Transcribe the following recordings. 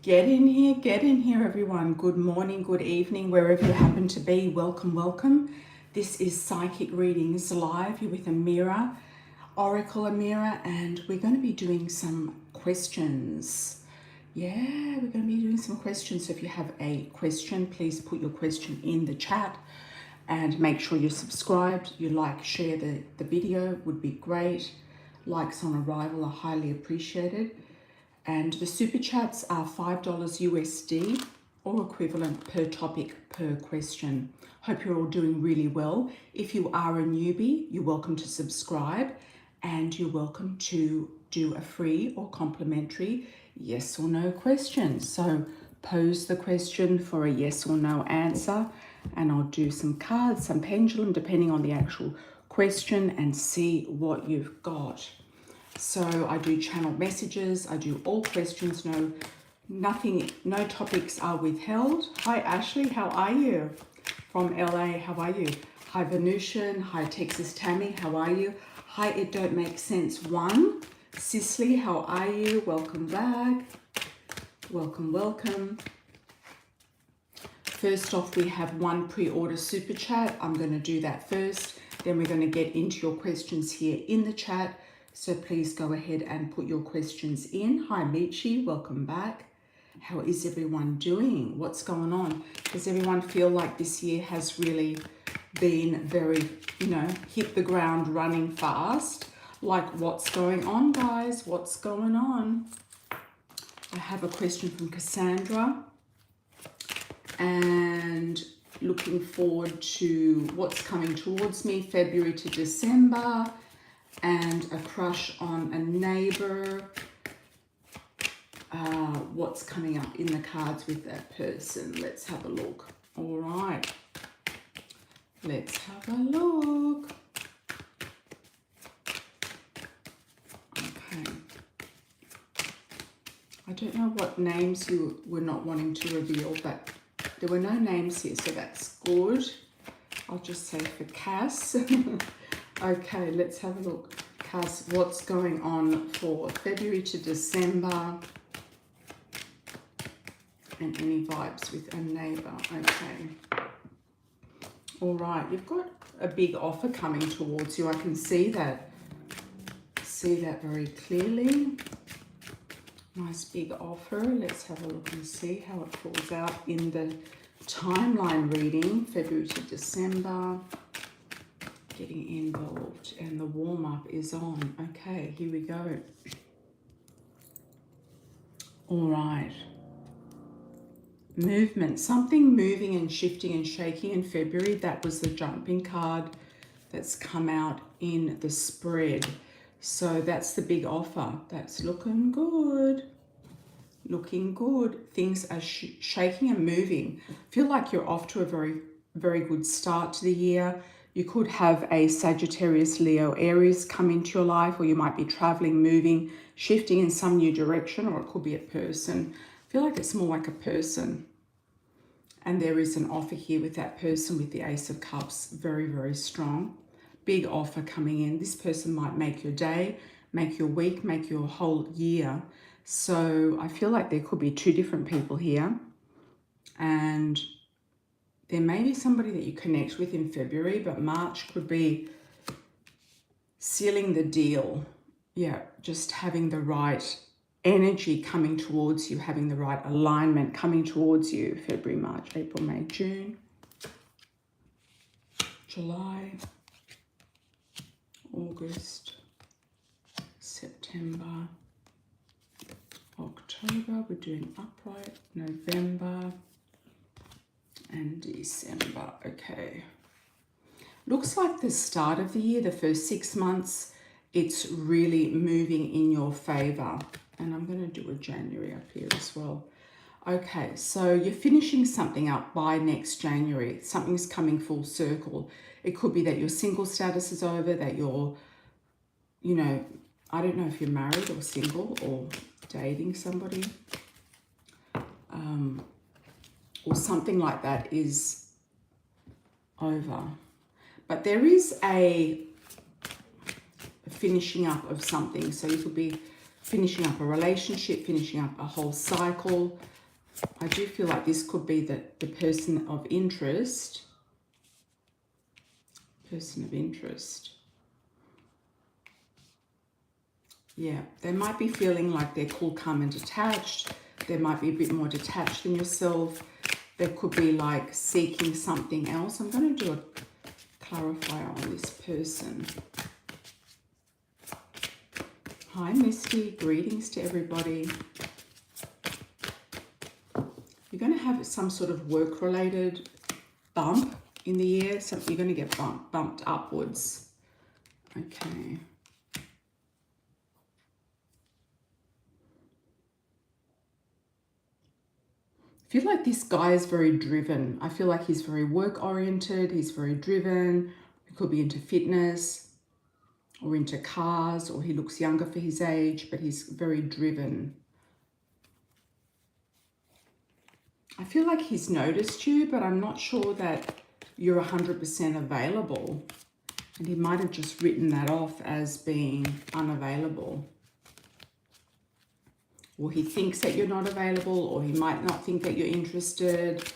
Get in here, everyone. Good morning, good evening, wherever you happen to be. Welcome, welcome. This is Psychic Readings Live. You're with Amira, Oracle Amira, and we're going to be doing some questions. Yeah, we're going to be doing some questions. So if you have a question, please put your question in the chat and make sure you're subscribed. You like, share the video would be great. Likes on arrival are highly appreciated. And the super chats are $5 USD or equivalent per topic per question. Hope you're all doing really well. If you are a newbie, you're welcome to subscribe and you're welcome to do a free or complimentary yes or no question. So pose the question for a yes or no answer and I'll do some cards, some pendulum, depending on the actual question and see what you've got. So I do channel messages, I do all questions, no topics are withheld. Hi Ashley, how are you? From LA, how are you? Hi Venusian, hi Texas Tammy, how are you? Hi It Don't Make Sense 1. Cicely, how are you? Welcome back. Welcome, welcome. First off, we have one pre-order super chat. I'm going to do that first. Then we're going to get into your questions here in the chat. So please go ahead and put your questions in. Hi Michi, welcome back. How is everyone doing? What's going on? Does everyone feel like this year has really been very, hit the ground running fast? Like what's going on, guys? What's going on? I have a question from Cassandra and looking forward to what's coming towards me, February to December. And a crush on a neighbor. What's coming up in the cards with that person? Let's have a look. All right. Let's have a look. Okay. I don't know what names you were not wanting to reveal, but there were no names here, so that's good. I'll just say for Cass. Okay, let's have a look. Cass, what's going on for February to December? And any vibes with a neighbor. Okay. All right, you've got a big offer coming towards you. I can see that. See that very clearly. Nice big offer. Let's have a look and see how it falls out in the timeline reading. February to December. Getting involved and the warm-up is on. Okay, here we go. All right. Movement. Something moving and shifting and shaking in February. That was the jumping card that's come out in the spread. So that's the big offer. That's looking good. Looking good. Things are shaking and moving. Feel like you're off to a very, very good start to the year. You could have a Sagittarius, Leo, Aries come into your life, or you might be traveling, moving, shifting in some new direction, or it could be a person. I feel like it's more like a person. And there is an offer here with that person with the Ace of Cups. Very, very strong. Big offer coming in. This person might make your day, make your week, make your whole year. So I feel like there could be two different people here. And there may be somebody that you connect with in February, but March could be sealing the deal. Yeah, just having the right energy coming towards you, having the right alignment coming towards you. February, March, April, May, June, July, August, September, October. We're doing upright, November, and December. Okay. Looks like the start of the year, the first 6 months, it's really moving in your favor. And I'm going to do a January up here as well. Okay, so you're finishing something up by next January. Something's coming full circle. It could be that your single status is over, that you're, I don't know if you're married or single or dating somebody. Or something like that is over. But there is a finishing up of something. So you could be finishing up a relationship, finishing up a whole cycle. I do feel like this could be the person of interest. Person of interest. Yeah, they might be feeling like they're cool, calm and detached. They might be a bit more detached than yourself. They could be like seeking something else. I'm going to do a clarifier on this person. Hi Misty, greetings to everybody. You're going to have some sort of work-related bump in the year. So you're going to get bumped upwards. Okay. I feel like this guy is very driven. I feel like he's very work-oriented. He's very driven. He could be into fitness or into cars, or he looks younger for his age, but he's very driven. I feel like he's noticed you, but I'm not sure that you're 100% available. And he might have just written that off as being unavailable. Or he thinks that you're not available, or he might not think that you're interested,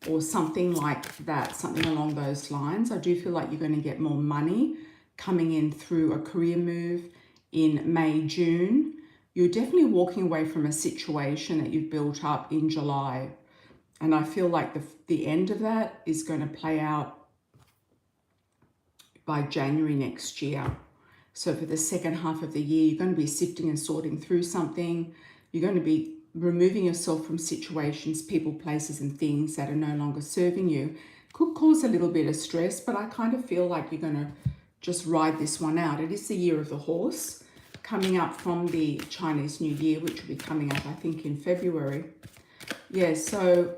or something like that, something along those lines. I do feel like you're going to get more money coming in through a career move in May, June. You're definitely walking away from a situation that you've built up in July. And I feel like the end of that is going to play out by January next year. So for the second half of the year, you're going to be sifting and sorting through something. You're going to be removing yourself from situations, people, places, and things that are no longer serving you. Could cause a little bit of stress, but I kind of feel like you're going to just ride this one out. It is the year of the horse, coming up from the Chinese New Year, which will be coming up, I think, in February. Yeah, so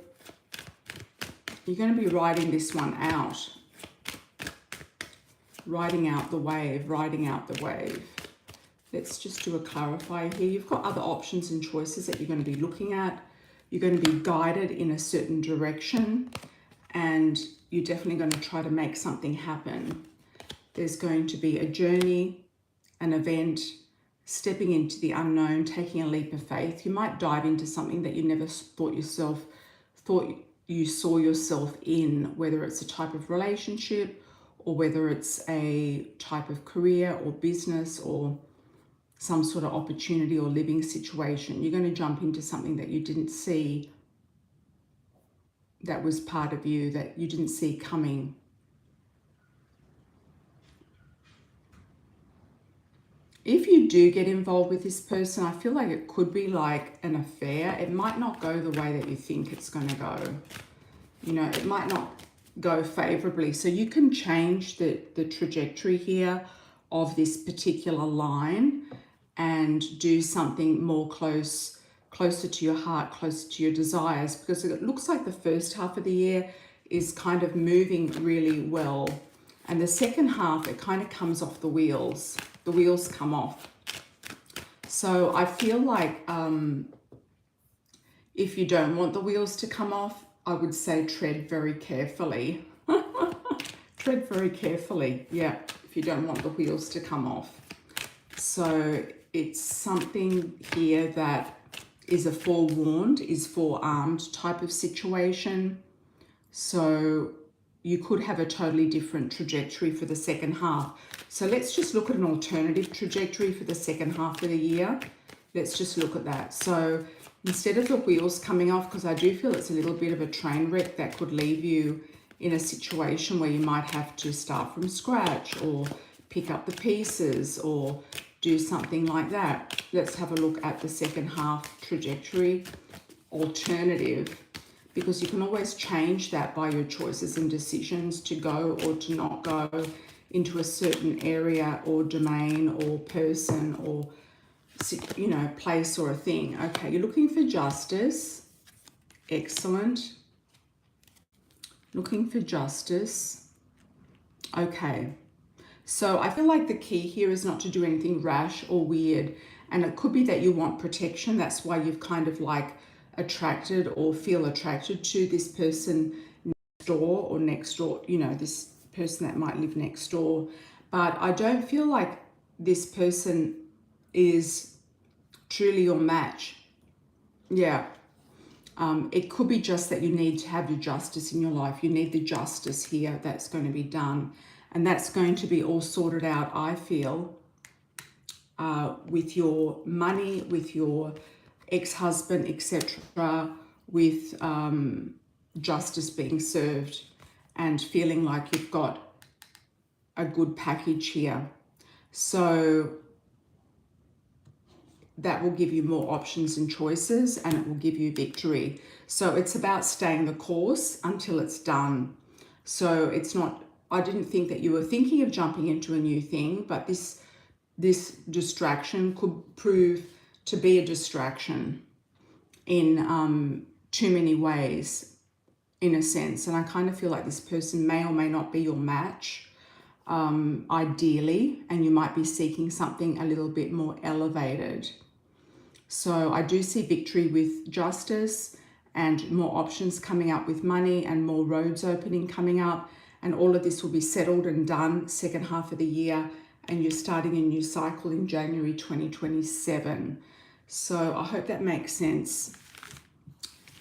you're going to be riding this one out. Riding out the wave, riding out the wave. Let's just do a clarifier here. You've got other options and choices that you're going to be looking at. You're going to be guided in a certain direction, and you're definitely going to try to make something happen. There's going to be a journey, an event, stepping into the unknown, taking a leap of faith. You might dive into something that you never thought you saw yourself in, whether it's a type of relationship or whether it's a type of career or business or some sort of opportunity or living situation. You're going to jump into something that you didn't see, that was part of you, that you didn't see coming. If you do get involved with this person, I feel like it could be like an affair. It might not go the way that you think it's going to go. You know, it might not go favorably. So you can change the trajectory here of this particular line and do something more closer to your heart, closer to your desires, because it looks like the first half of the year is kind of moving really well. And the second half, it kind of comes off the wheels. The wheels come off. So I feel like if you don't want the wheels to come off, I would say tread very carefully. Tread very carefully, yeah, if you don't want the wheels to come off. So it's something here that is a forewarned, is forearmed type of situation. So you could have a totally different trajectory for the second half. So let's just look at an alternative trajectory for the second half of the year. Let's just look at that. So instead of the wheels coming off, because I do feel it's a little bit of a train wreck that could leave you in a situation where you might have to start from scratch or pick up the pieces or do something like that. Let's have a look at the second half trajectory alternative, because you can always change that by your choices and decisions to go or to not go into a certain area or domain or person or, you know, place or a thing. Okay, you're looking for justice. Excellent. Looking for justice. Okay. So I feel like the key here is not to do anything rash or weird. And it could be that you want protection. That's why you've kind of like attracted or feel attracted to this person next door or next door, you know, this person that might live next door. But I don't feel like this person is truly your match. Yeah. It could be just that you need to have your justice in your life. You need the justice here that's going to be done. And that's going to be all sorted out, I feel, with your money, with your ex-husband, etc., with justice being served and feeling like you've got a good package here. So that will give you more options and choices, and it will give you victory. So it's about staying the course until it's done. So it's not, I didn't think that you were thinking of jumping into a new thing, but this distraction could prove to be a distraction in too many ways, in a sense. And I kind of feel like this person may or may not be your match, ideally, and you might be seeking something a little bit more elevated. So I do see victory with justice and more options coming up with money and more roads opening coming up. And all of this will be settled and done second half of the year. And you're starting a new cycle in January 2027. So I hope that makes sense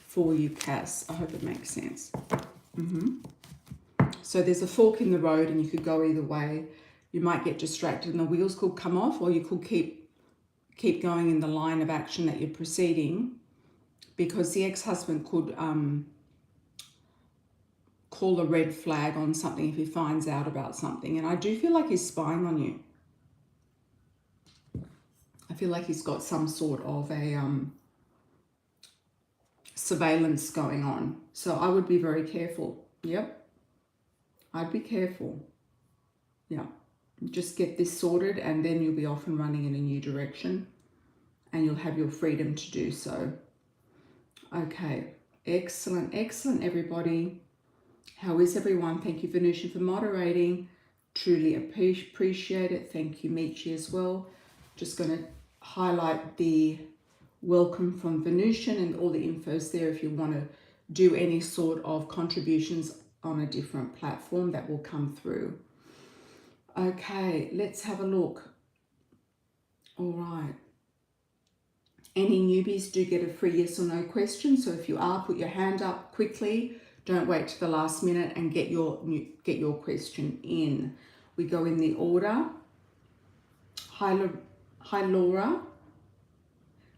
for you, Cass. I hope it makes sense. So there's a fork in the road and you could go either way. You might get distracted and the wheels could come off, or you could keep going in the line of action that you're proceeding, because the ex-husband could call a red flag on something if he finds out about something. And I do feel like he's spying on you. I feel like he's got some sort of a surveillance going on. So I would be very careful. Yep. I'd be careful. Yeah. Just get this sorted and then you'll be off and running in a new direction and you'll have your freedom to do so. Okay. Excellent. Excellent, everybody. How is everyone? Thank you, Venusian, for moderating. Truly appreciate it. Thank you, Michi, as well. Just going to highlight the welcome from Venusian and all the info's there if you want to do any sort of contributions on a different platform that will come through. Okay, let's have a look. All right. Any newbies do get a free yes or no question. So if you are, put your hand up quickly. Don't wait to the last minute and get your question in. We go in the order. Hi, Laura.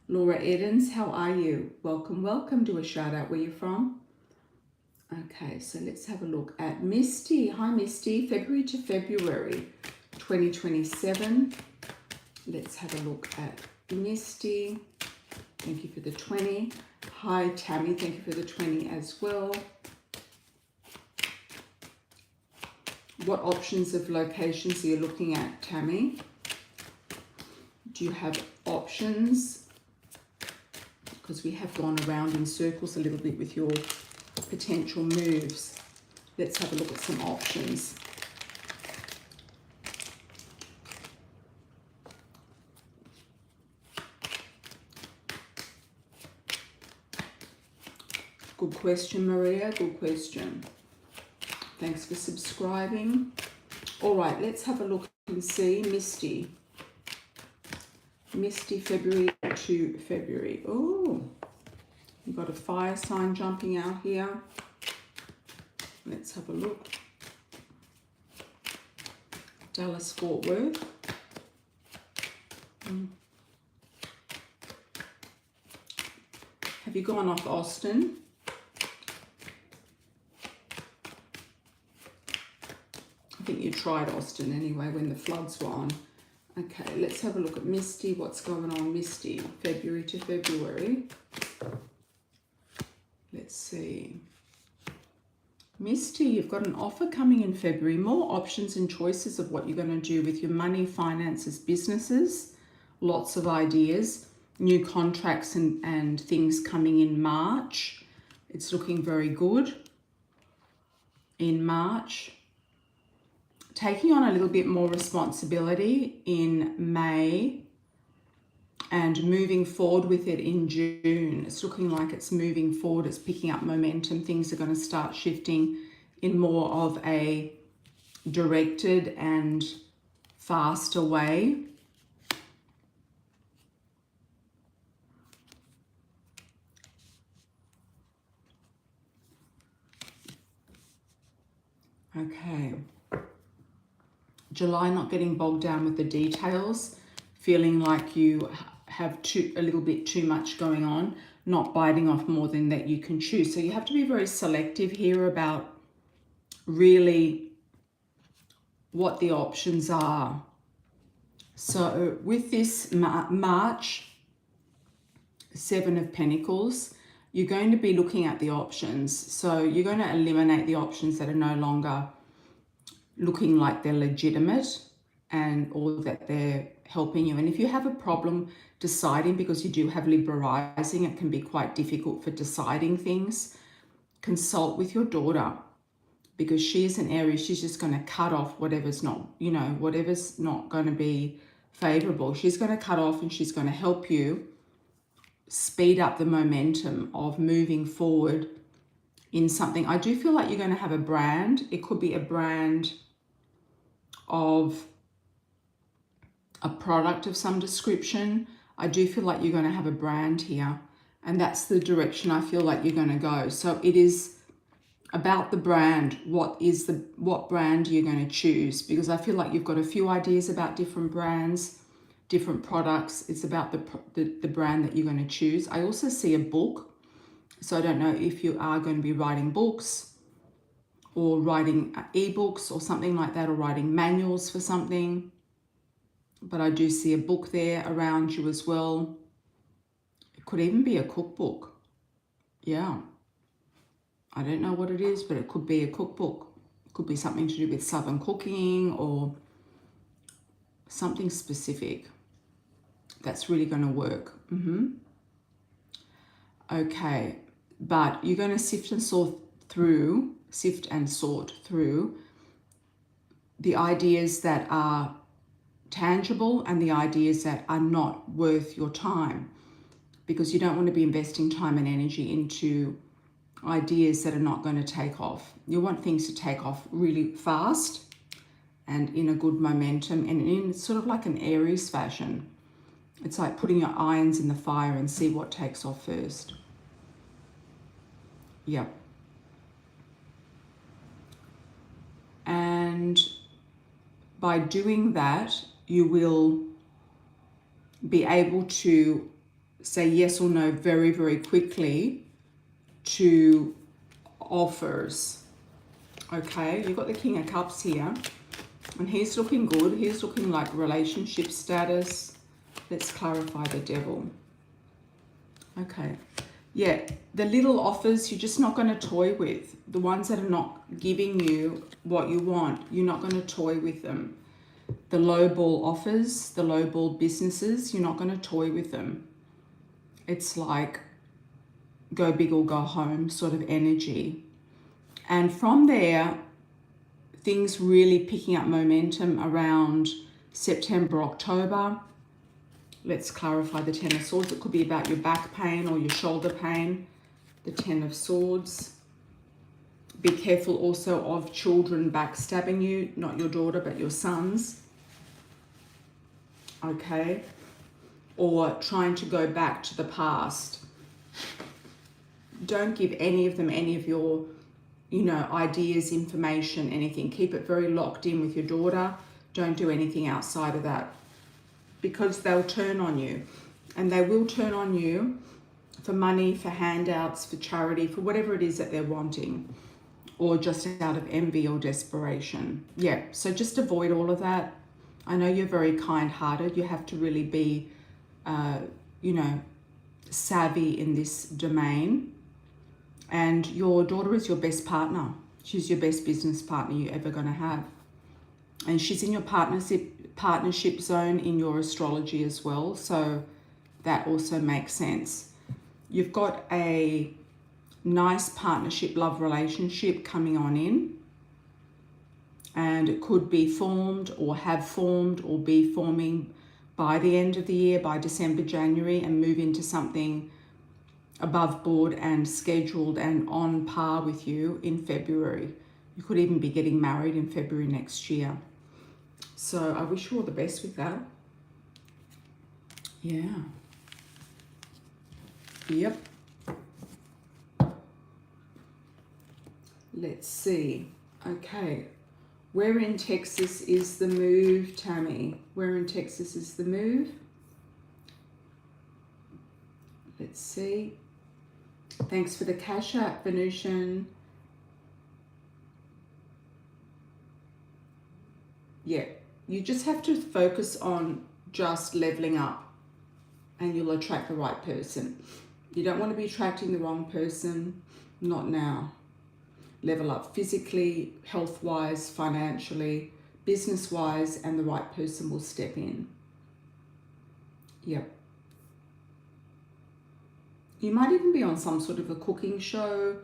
Laura Edens, how are you? Welcome, welcome. Do a shout out where you're from. Okay, so let's have a look at Misty. Hi, Misty. February to February 2027. Let's have a look at Misty. Thank you for the 20. Hi, Tammy. Thank you for the 20 as well. What options of locations are you looking at, Tammy? Do you have options? Because we have gone around in circles a little bit with your potential moves. Let's have a look at some options. Good question, Maria. Good question. Thanks for subscribing. All right, let's have a look and see Misty. Misty, February to February. Oh, you've got a fire sign jumping out here. Let's have a look. Dallas, Fort Worth. Have you gone off Austin? I think you tried Austin anyway when the floods were on. Okay, let's have a look at Misty. What's going on, Misty? February to February. Let's see. Misty, you've got an offer coming in February. More options and choices of what you're going to do with your money, finances, businesses. Lots of ideas. New contracts and things coming in March. It's looking very good in March. Taking on a little bit more responsibility in May and moving forward with it in June. It's looking like it's moving forward. It's picking up momentum. Things are going to start shifting in more of a directed and faster way. Okay. July, not getting bogged down with the details, feeling like you have a little bit too much going on, not biting off more than that you can chew. So you have to be very selective here about really what the options are. So with this March, Seven of Pentacles, you're going to be looking at the options. So you're going to eliminate the options that are no longer looking like they're legitimate and or that they're helping you. And if you have a problem deciding, because you do have Libra rising, it can be quite difficult for deciding things, consult with your daughter, because she is an Aries. She's just going to cut off whatever's not, you know, whatever's not going to be favorable. She's going to cut off and she's going to help you speed up the momentum of moving forward in something. I do feel like you're going to have a brand. It could be a brand of a product of some description. I do feel like you're going to have a brand here, and that's the direction I feel like you're going to go. So it is about the brand. What brand you're going to choose, because I feel like you've got a few ideas about different brands, different products. It's about the brand that you're going to choose. I also see a book, so I don't know if you are going to be writing books or writing ebooks or something like that, or writing manuals for something. But I do see a book there around you as well. It could even be a cookbook. Yeah. I don't know what it is, but it could be a cookbook. It could be something to do with Southern cooking or something specific that's really going to work. Okay. But you're going to sift and sort through the ideas that are tangible and the ideas that are not worth your time, because you don't want to be investing time and energy into ideas that are not going to take off. You want things to take off really fast and in a good momentum and in sort of like an Aries fashion. It's like putting your irons in the fire and see what takes off first. Yep. And by doing that, you will be able to say yes or no very, very quickly to offers. Okay, you've got the King of Cups here, and he's looking good. He's looking like relationship status. Let's clarify the Devil. Okay, yeah, the little offers you're just not going to toy with. The ones that are not giving you what you want, you're not going to toy with them. The low ball offers, the low ball businesses, you're not going to toy with them. It's like go big or go home sort of energy. And from there, things really picking up momentum around September, October. Let's clarify the Ten of Swords. It could be about your back pain or your shoulder pain. The Ten of Swords. Be careful also of children backstabbing you, not your daughter, but your sons. Okay. Or trying to go back to the past. Don't give any of them any of your, ideas, information, anything. Keep it very locked in with your daughter. Don't do anything outside of that, because they'll turn on you, and they will turn on you for money, for handouts, for charity, for whatever it is that they're wanting, or just out of envy or desperation. Yeah, so just avoid all of that. I know you're very kind-hearted. You have to really be, savvy in this domain. And your daughter is your best partner. She's your best business partner you're ever going to have. And she's in your partnership zone in your astrology as well. So that also makes sense. You've got a nice partnership, love relationship coming on in. And it could be formed or have formed or be forming by the end of the year, by December, January, and move into something above board and scheduled and on par with you in February. You could even be getting married in February next year. So I wish you all the best with that. Yeah. Yep. Let's see. Okay. Where in Texas is the move, Tammy? Where in Texas is the move? Let's see. Thanks for the cash app, Venusian. Yeah, you just have to focus on just leveling up and you'll attract the right person. You don't want to be attracting the wrong person, not now. Level up physically, health-wise, financially, business-wise, and the right person will step in. Yep. You might even be on some sort of a cooking show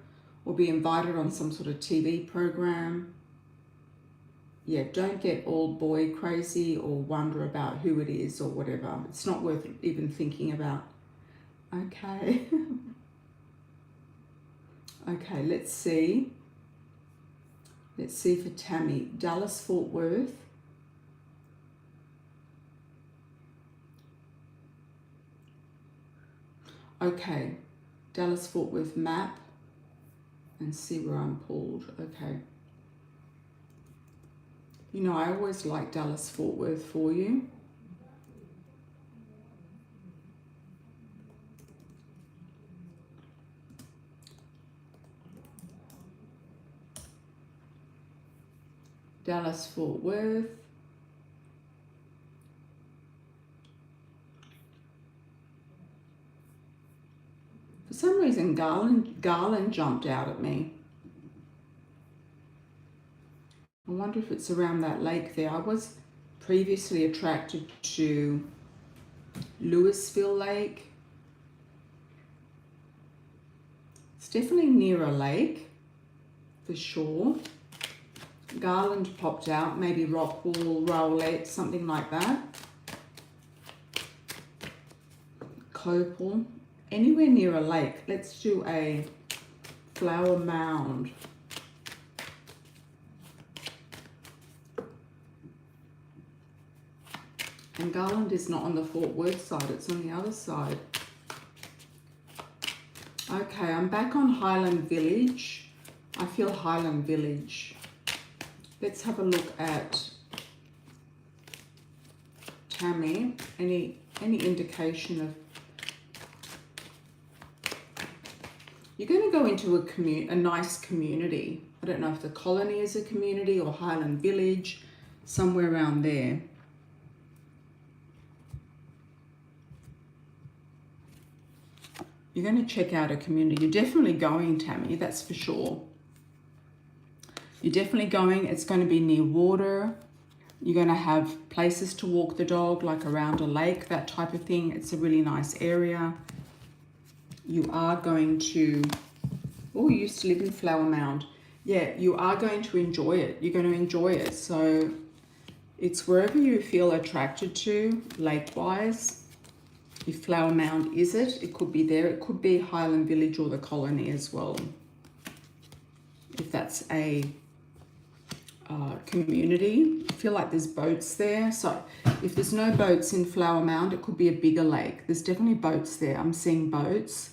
or be invited on some sort of TV program. Yeah, don't get old boy crazy or wonder about who it is or whatever. It's not worth even thinking about. Okay. Okay, let's see. Let's see for Tammy. Dallas, Fort Worth. Okay, Dallas, Fort Worth map and see where I'm pulled. Okay. You know, I always like Dallas, Fort Worth for you. Dallas, Fort Worth. For some reason, Garland jumped out at me. I wonder if it's around that lake there. I was previously attracted to Louisville Lake. It's definitely near a lake, for sure. Garland popped out, maybe Rockwool, Rowlett, something like that. Copal, anywhere near a lake. Let's do a flower mound. And Garland is not on the Fort Worth side, it's on the other side. Okay, I'm back on Highland Village. I feel Highland Village. Let's have a look at Tammy. Any indication of... You're going to go into a nice community. I don't know if the colony is a community or Highland Village, somewhere around there. You're going to check out a community. You're definitely going, Tammy, that's for sure. You're definitely going. It's going to be near water. You're going to have places to walk the dog, like around a lake, that type of thing. It's a really nice area. You are going to... Oh, you used to live in Flower Mound. Yeah, you are going to enjoy it. You're going to enjoy it. So it's wherever you feel attracted to, lake-wise. If Flower Mound is it, it could be there. It could be Highland Village or the colony as well. If that's a community, I feel like there's boats there. So if there's no boats in Flower Mound, it could be a bigger lake. There's definitely boats there. I'm seeing boats.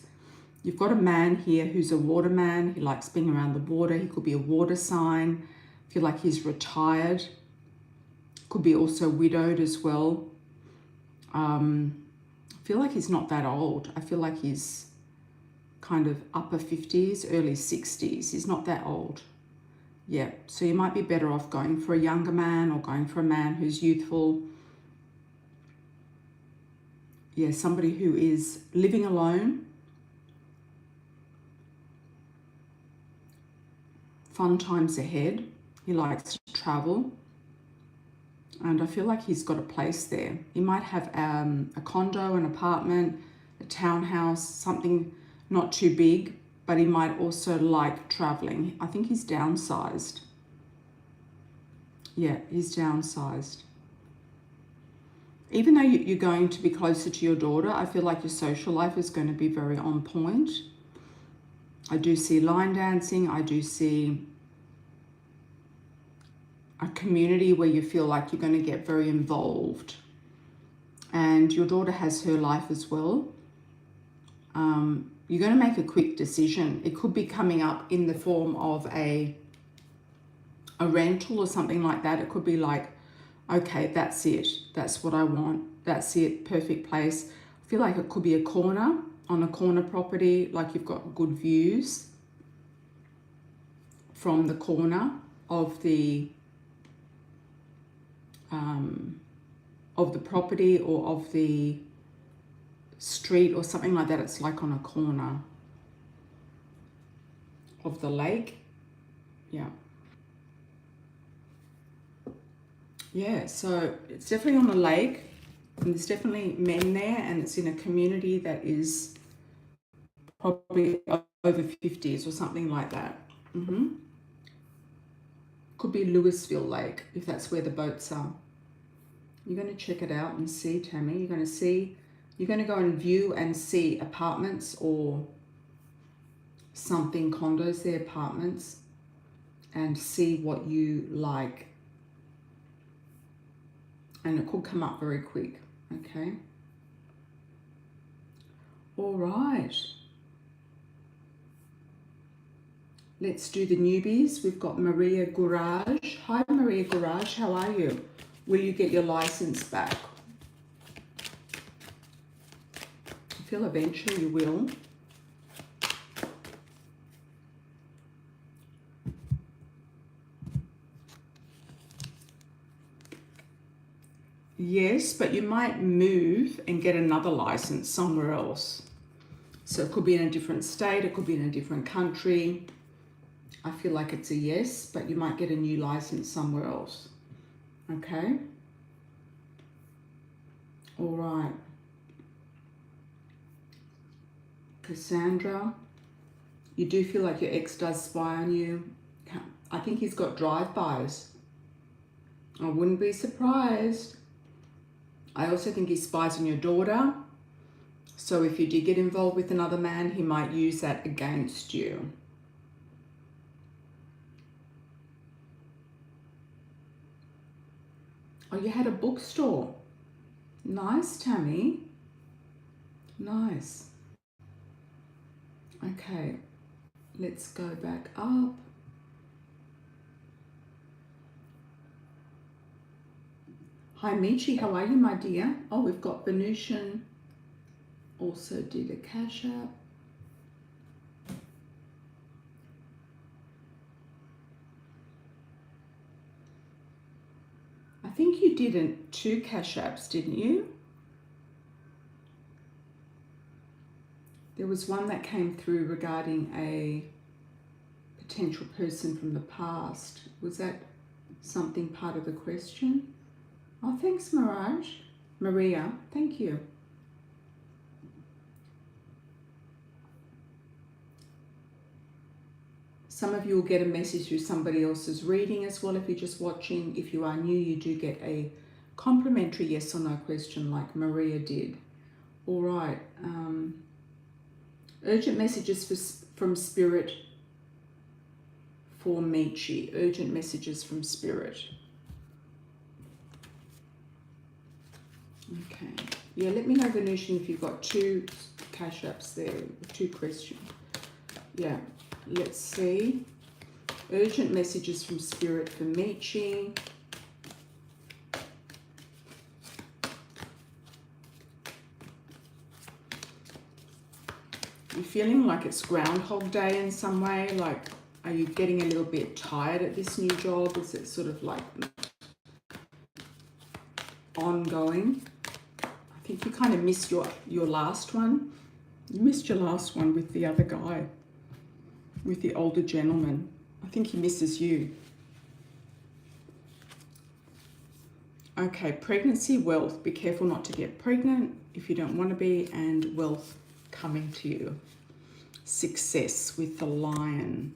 You've got a man here who's a waterman. He likes being around the water. He could be a water sign. I feel like he's retired. Could be also widowed as well. I feel like he's not that old. I feel like he's kind of upper 50s, early 60s. He's not that old. Yeah, so you might be better off going for a younger man or going for a man who's youthful. Yeah, somebody who is living alone. Fun times ahead. He likes to travel. And I feel like he's got a place there. He might have a condo, an apartment, a townhouse, something not too big, but he might also like traveling. I think he's downsized. Yeah, he's downsized. Even though you're going to be closer to your daughter, I feel like your social life is going to be very on point. I do see line dancing. I do see a community where you feel like you're going to get very involved. And your daughter has her life as well. You're going to make a quick decision. It could be coming up in the form of a a rental or something like that. It could be like, okay, that's it. That's what I want. That's it. Perfect place. I feel like it could be a corner, on a corner property, like you've got good views from the corner of the property or of the street or something like that. It's like on a corner of the lake. Yeah, so it's definitely on a lake, and there's definitely men there, and it's in a community that is probably over 50s or something like that. Could be Louisville Lake, if that's where the boats are. You're going to check it out and see, Tammy. You're going to go and view and see apartments or something, condos, they're apartments, and see what you like. And it could come up very quick, okay? All right. Let's do the newbies. We've got Maria Garage. Hi, Maria Garage. How are you? Will you get your license back? I feel eventually you will. Yes, but you might move and get another license somewhere else. So it could be in a different state, it could be in a different country. I feel like it's a yes, but you might get a new license somewhere else. Okay? All right. Cassandra, you do feel like your ex does spy on you. I think he's got drive-bys. I wouldn't be surprised. I also think he spies on your daughter. So if you did get involved with another man, he might use that against you. Oh, you had a bookstore. Nice, Tammy. Nice. Okay, let's go back up. Hi, Michi. How are you, my dear? Oh, we've got Venusian. Also did a Cash App. I think you did two Cash Apps, didn't you? There was one that came through regarding a potential person from the past. Was that something part of the question? Oh, thanks, Mirage. Maria, thank you. Some of you will get a message through somebody else's reading as well if you're just watching. If you are new, you do get a complimentary yes or no question like Maria did. All right. Urgent messages from Spirit for Michi. Urgent messages from Spirit. Okay. Yeah, let me know, Venusian, if you've got two Cash Apps there, two questions. Yeah, let's see. Urgent messages from Spirit for Michi. You're feeling like it's Groundhog Day in some way? Like, are you getting a little bit tired at this new job? Is it sort of like ongoing? I think you kind of missed your last one. You missed your last one with the other guy, with the older gentleman. I think he misses you. Okay, pregnancy, wealth. Be careful not to get pregnant if you don't want to be, and wealth coming to you. Success with the Lion.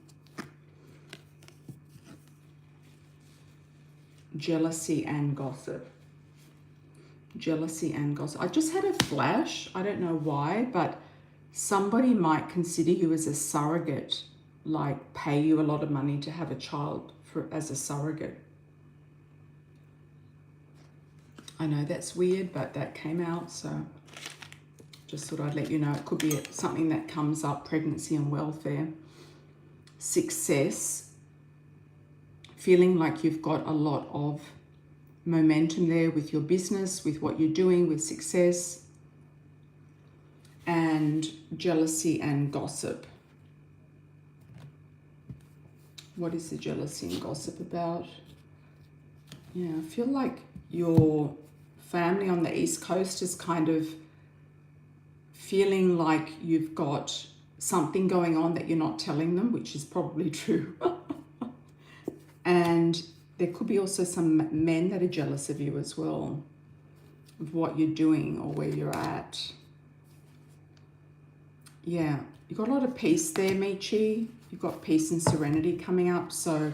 Jealousy and gossip. Jealousy and gossip. I just had a flash. I don't know why, but somebody might consider you as a surrogate, like pay you a lot of money to have a child as a surrogate. I know that's weird, but that came out, so just thought I'd let you know. It could be something that comes up, pregnancy and welfare. Success. feeling like you've got a lot of momentum there with your business, with what you're doing, with success, and jealousy and gossip. What is the jealousy and gossip about? Yeah, I feel like your family on the East Coast is kind of feeling like you've got something going on that you're not telling them, which is probably true. And there could be also some men that are jealous of you as well, of what you're doing or where you're at. Yeah, you've got a lot of peace there, Michi. You've got peace and serenity coming up. So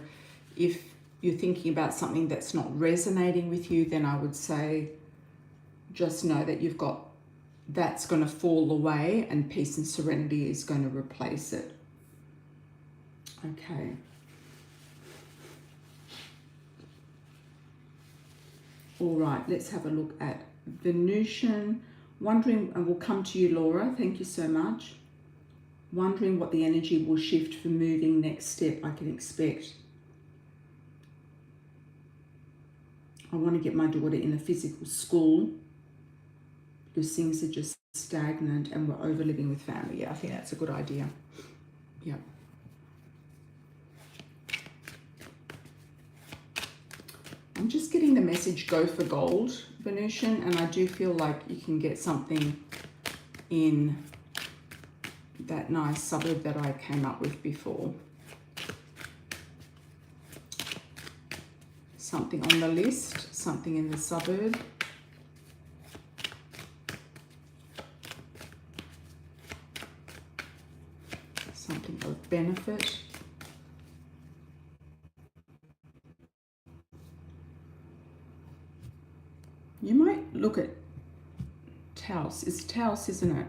if you're thinking about something that's not resonating with you, then I would say just know that you've got, that's going to fall away and peace and serenity is going to replace it. Okay. All right, let's have a look at Venusian. Wondering, and we'll come to you, Laura. Thank you so much. Wondering what the energy will shift for moving next step I can expect. I want to get my daughter in a physical school because things are just stagnant and we're over living with family. Yeah, I think that's a good idea. Yeah. I'm just getting the message, go for gold, Venusian, and I do feel like you can get something in that nice suburb that I came up with before. Something on the list, something in the suburb. Something of benefit. You might look at Taos. It's Taos, isn't it?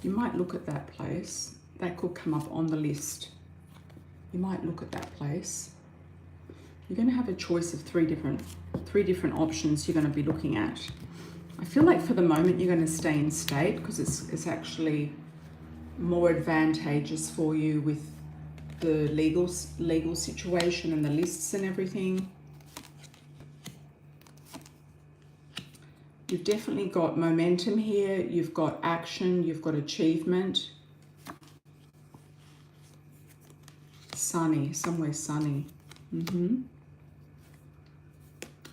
You might look at that place. That could come up on the list. You might look at that place. You're going to have a choice of three different options you're going to be looking at. I feel like for the moment you're going to stay in state because it's actually more advantageous for you with the legal situation and the lists and everything. You've definitely got momentum here. You've got action. You've got achievement. Sunny, somewhere sunny.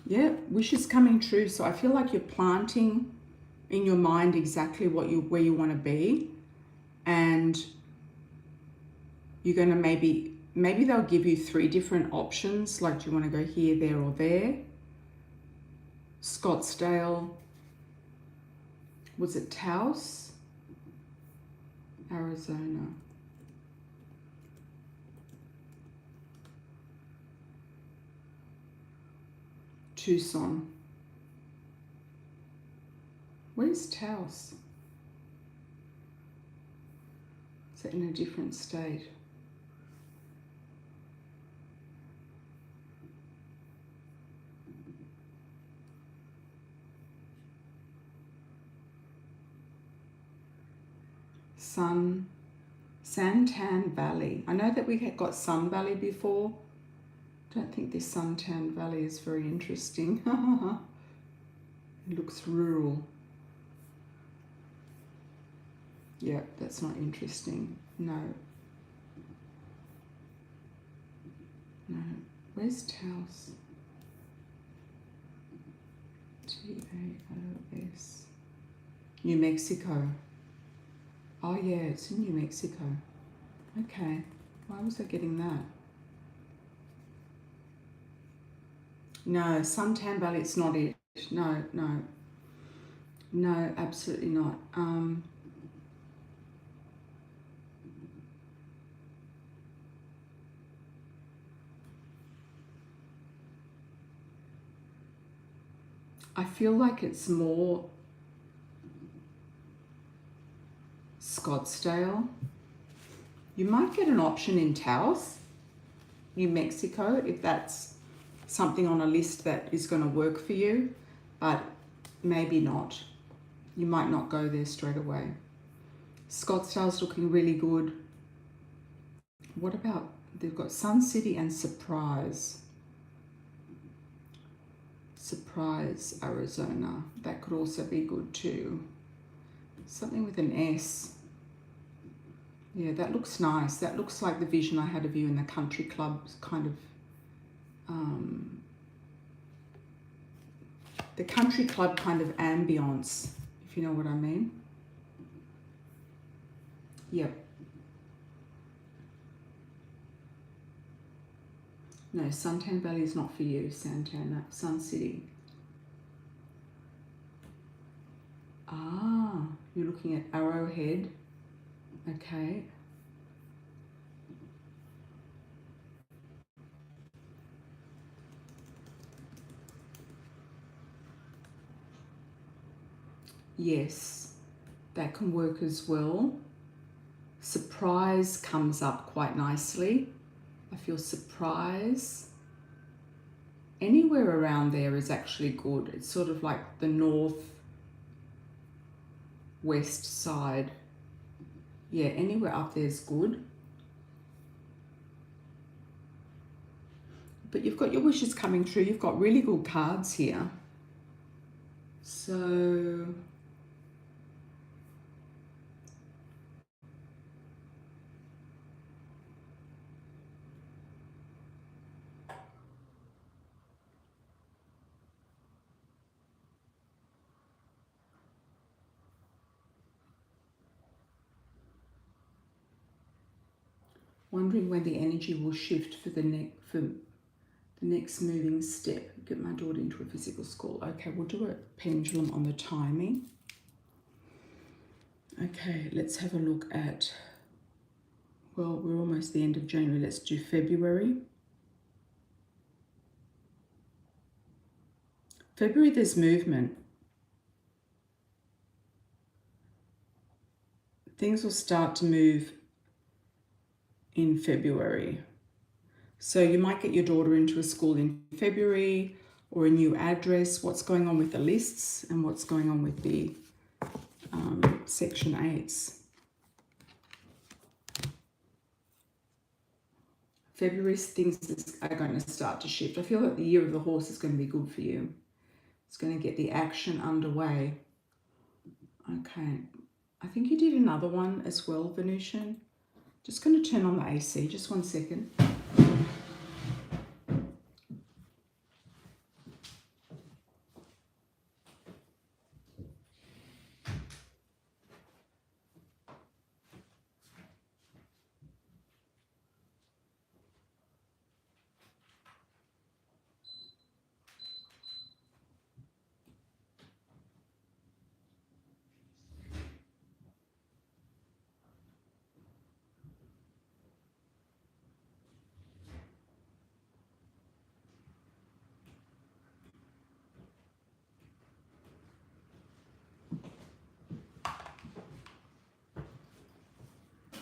Yeah, wishes coming true. So I feel like you're planting in your mind exactly where you want to be, and you're going to maybe they'll give you 3 different options. Like, do you want to go here, there, or there? Scottsdale. Was it Taos? Arizona. Tucson. Where's Taos? Is it in a different state? Santan Valley. I know that we had got Sun Valley before. Don't think this Suntan Valley is very interesting. It looks rural. Yeah, that's not interesting. No. No. Where's Taos? Taos. New Mexico. Oh yeah, it's in New Mexico. Okay. Why was I getting that? No, Suntan Valley, it's not it. No, no. No, absolutely not. I feel like it's more Scottsdale. You might get an option in Taos, New Mexico, if that's something on a list that is going to work for you, but maybe not. You might not go there straight away. Scottsdale's looking really good. What about They've got Sun City and Surprise. Surprise, Arizona. That could also be good too. Something with an S. Yeah, that looks nice. That looks like the vision I had of you in the country club, kind of, the country club kind of ambience, if you know what I mean. Yep. No, Suntan Valley is not for you, Santana. Sun City. Ah, you're looking at Arrowhead. Okay. Yes, that can work as well. Surprise comes up quite nicely. I feel surprise. Anywhere around there is actually good. It's sort of like the north west side. Yeah, anywhere up there is good. But you've got your wishes coming true. You've got really good cards here. So wondering when the energy will shift for the next moving step. Get my daughter into a physical school. Okay, we'll do a pendulum on the timing. Okay, let's have a look at, well, we're almost the end of January. Let's do February. February, there's movement. Things will start to move in February. So you might get your daughter into a school in February, or a new address. What's going on with the lists and what's going on with the Section 8s. February, things are going to start to shift. I feel like the year of the horse is going to be good for you. It's going to get the action underway. Okay. I think you did another one as well, Venusian. Just going to turn on the AC. Just 1 second.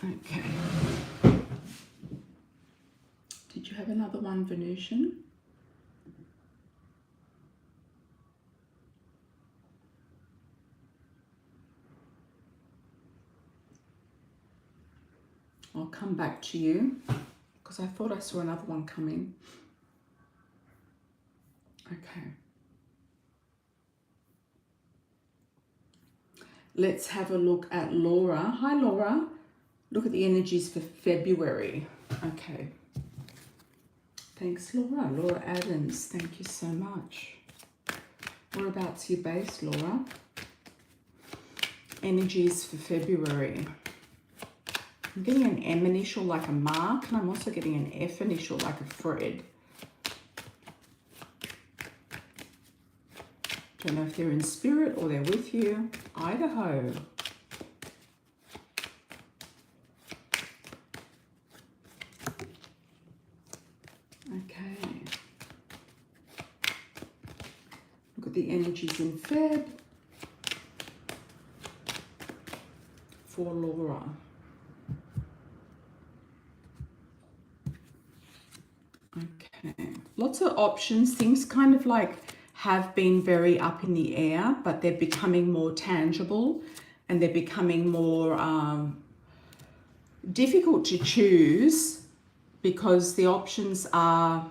Okay. Did you have another one, Venusian? I'll come back to you because I thought I saw another one coming. Okay. Let's have a look at Laura. Hi, Laura. Look at the energies for February. Okay. Thanks, Laura. Laura Adams, thank you so much. Whereabouts are you based, Laura? Energies for February. I'm getting an M initial like a Mark, and I'm also getting an F initial like a Fred. Don't know if they're in spirit or they're with you. Idaho. Okay. Look at the energies in Feb for Laura. Okay. Lots of options. Things kind of like have been very up in the air, but they're becoming more tangible and they're becoming more difficult to choose because the options are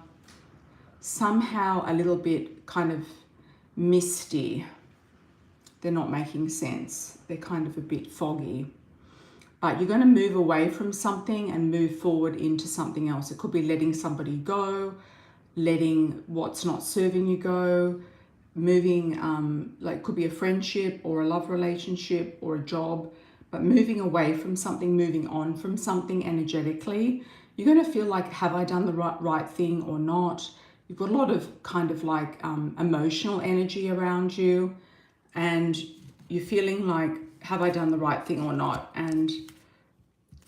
somehow a little bit kind of misty. They're not making sense. They're kind of a bit foggy. But you're going to move away from something and move forward into something else. It could be letting somebody go, letting what's not serving you go, moving, like could be a friendship or a love relationship or a job, but moving away from something, moving on from something energetically. You're going to feel like, have I done the right thing or not? You've got a lot of kind of like emotional energy around you, and you're feeling like, have I done the right thing or not? And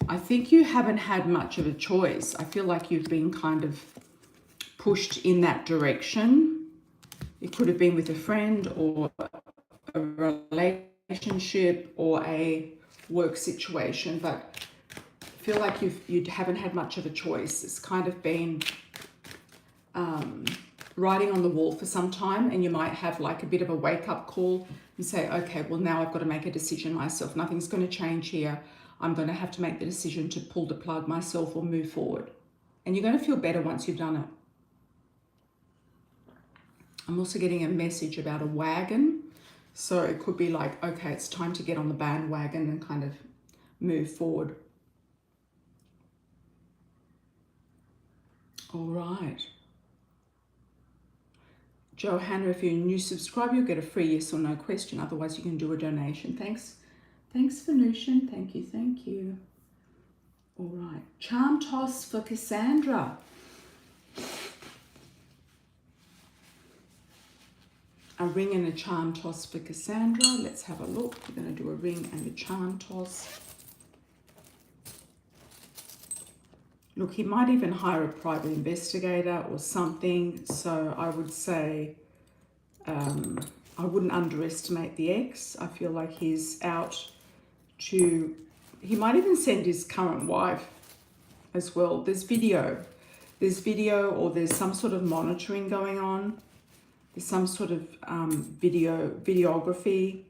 I think you haven't had much of a choice. I feel like you've been kind of pushed in that direction. It could have been with a friend or a relationship or a work situation, but I feel like you haven't had much of a choice. It's kind of been writing on the wall for some time, and you might have like a bit of a wake-up call and say, okay, well now I've got to make a decision myself. Nothing's going to change here. I'm going to have to make the decision to pull the plug myself or move forward. And you're going to feel better once you've done it. I'm also getting a message about a wagon. So it could be like, okay, it's time to get on the bandwagon and kind of move forward. All right. Johanna, if you're a new subscriber, you'll get a free yes or no question. Otherwise, you can do a donation. Thanks, Venusian. Thank you. All right. Charm toss for Cassandra. A ring and a charm toss for Cassandra. Let's have a look. We're going to do a ring and a charm toss. Look, he might even hire a private investigator or something. So I would say I wouldn't underestimate the ex. I feel like he's out to... He might even send his current wife as well. There's video or there's some sort of monitoring going on. There's some sort of videography,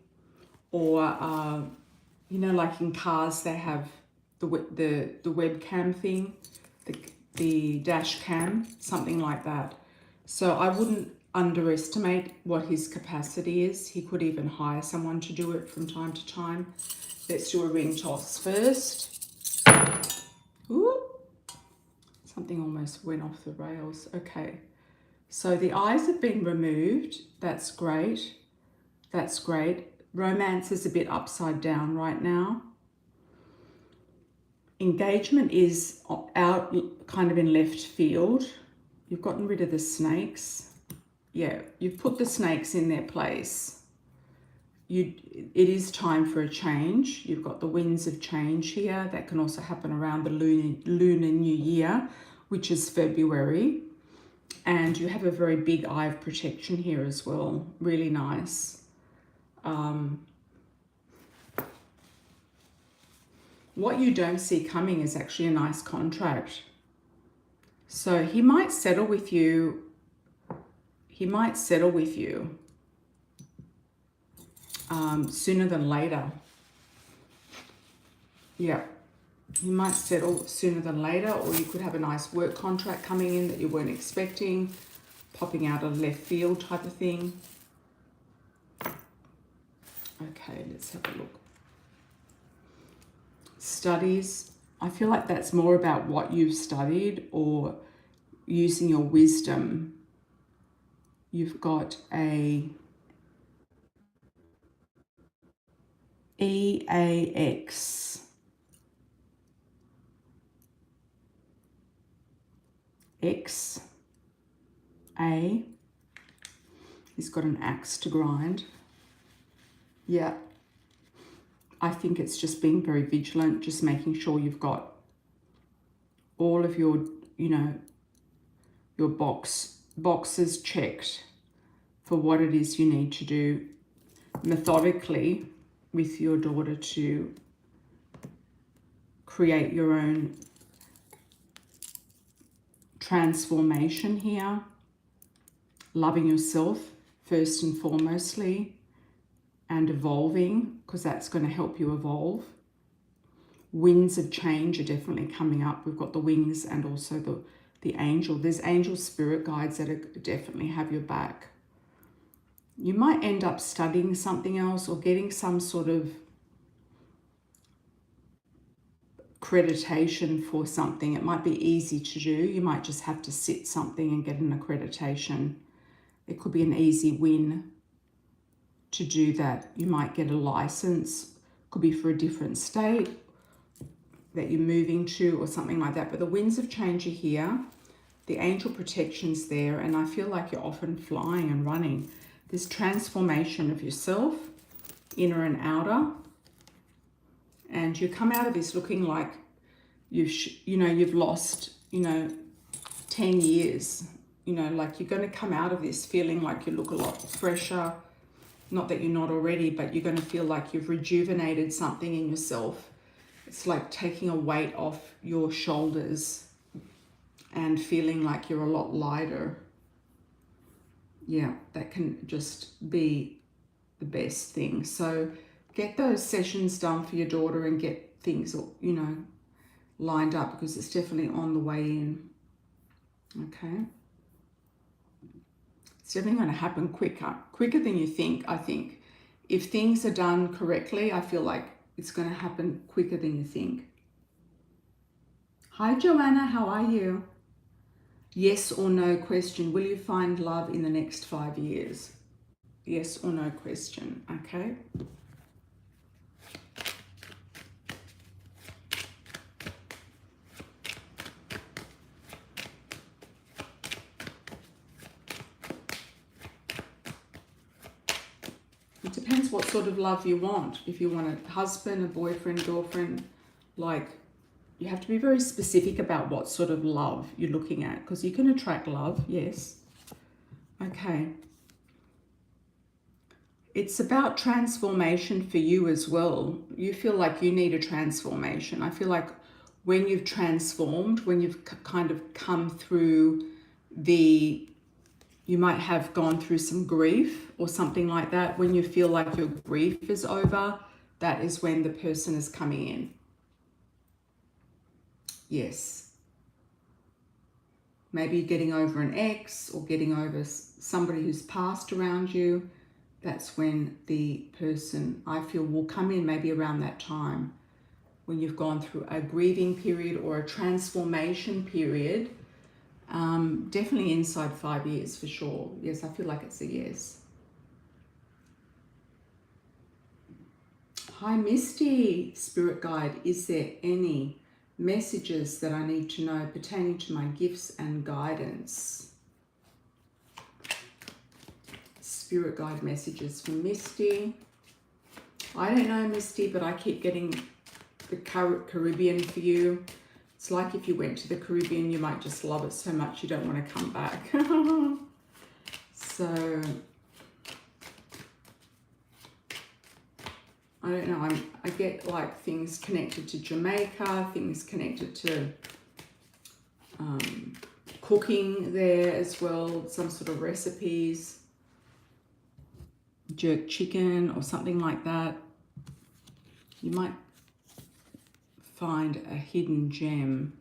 or you know, like in cars they have the webcam thing, the dash cam, something like that. So I wouldn't underestimate what his capacity is. He could even hire someone to do it from time to time. Let's do a ring toss first. Ooh, something almost went off the rails. Okay. So the eyes have been removed. That's great. That's great. Romance is a bit upside down right now. Engagement is out kind of in left field. You've gotten rid of the snakes. Yeah, you've put the snakes in their place. It is time for a change. You've got the winds of change here. That can also happen around the lunar new year, which is February. And you have a very big eye of protection here as well. Really nice. What you don't see coming is actually a nice contract. So he might settle with you. Sooner than later. Yeah. You might settle sooner than later, or you could have a nice work contract coming in that you weren't expecting, popping out of left field type of thing. Okay, let's have a look. Studies. I feel like that's more about what you've studied or using your wisdom. You've got a EAX. X, A, he's got an axe to grind. Yeah, I think it's just being very vigilant, just making sure you've got all of your, you know, your boxes checked for what it is you need to do methodically with your daughter to create your own transformation here. Loving yourself first and foremostly, and evolving, because that's going to help you evolve. winds of change are definitely coming up. We've got the wings and also the angel. There's angel spirit guides that are, definitely have your back. You might end up studying something else or getting some sort of accreditation for something. It might be easy to do. You might just have to sit something and get an accreditation. It could be an easy win to do that. You might get a license. Could be for a different state that you're moving to or something like that. But the winds of change are here. The angel protection's there, and I feel like you're often flying and running. This transformation of yourself, inner and outer, and you come out of this looking like you've lost 10 years. Like you're going to come out of this feeling like you look a lot fresher. Not that you're not already, but you're going to feel like you've rejuvenated something in yourself. It's like taking a weight off your shoulders and feeling like you're a lot lighter. Yeah, that can just be the best thing. So get those sessions done for your daughter and get things, lined up, because it's definitely on the way in. Okay. It's definitely going to happen quicker than you think, I think. If things are done correctly, I feel like it's going to happen quicker than you think. Hi, Joanna. How are you? Yes or no question. Will you find love in the next 5 years? Yes or no question. Okay. It depends what sort of love you want. If you want a husband, a boyfriend, girlfriend, like, you have to be very specific about what sort of love you're looking at, because you can attract love, yes. Okay. It's about transformation for you as well. You feel like you need a transformation. I feel like when you've transformed, when you've kind of come through you might have gone through some grief or something like that. When you feel like your grief is over, that is when the person is coming in. Yes. Maybe you're getting over an ex or getting over somebody who's passed around you. That's when the person, I feel, will come in maybe around that time when you've gone through a grieving period or a transformation period. Definitely inside 5 years for sure. Yes, I feel like it's a yes. Hi, Misty, Spirit Guide. Is there any messages that I need to know pertaining to my gifts and guidance? Spirit Guide messages for Misty. I don't know, Misty, but I keep getting the Caribbean for you. It's like if you went to the Caribbean, you might just love it so much you don't want to come back. So, I don't know, I get like things connected to Jamaica, things connected to cooking there as well, some sort of recipes, jerk chicken or something like that. You might find a hidden gem.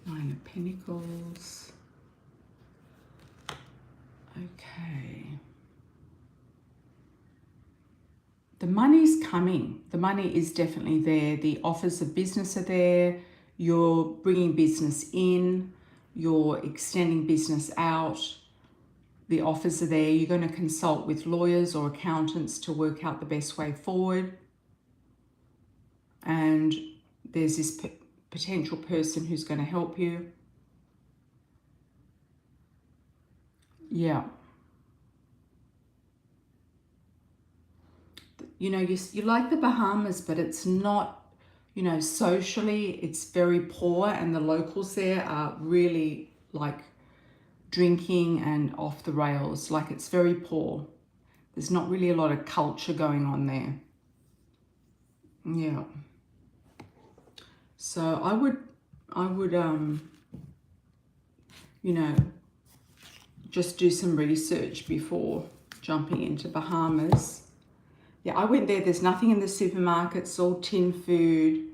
Nine of Pentacles. Okay. The money's coming. The money is definitely there. The offers of business are there. You're bringing business in. You're extending business out. The offers are there. You're going to consult with lawyers or accountants to work out the best way forward. And there's this potential person who's going to help you. Yeah. You know, you like the Bahamas, but it's not, you know, socially, it's very poor, and the locals there are really like drinking and off the rails. Like, it's very poor. There's not really a lot of culture going on there. Yeah. So I would you know, just do some research before Jumping into Bahamas. Yeah, I went there. There's nothing in the supermarkets, all tin food.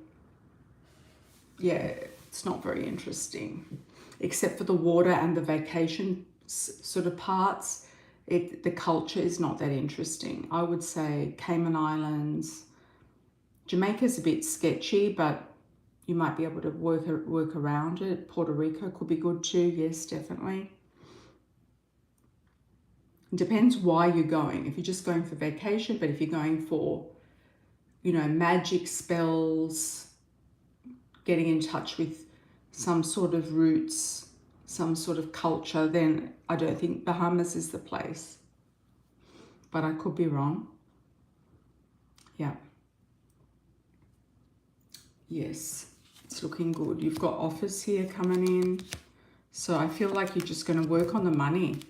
Yeah, it's not very interesting. Except for the water and the vacation sort of parts. The culture is not that interesting. I would say Cayman Islands. Jamaica's a bit sketchy, but you might be able to work around it. Puerto Rico could be good too. Yes, definitely. It depends why you're going. If you're just going for vacation, but if you're going for, you know, magic spells, getting in touch with some sort of roots, some sort of culture, then I don't think Bahamas is the place. But I could be wrong. Yeah. Yes, it's looking good. You've got offers here coming in. So I feel like you're just going to work on the money.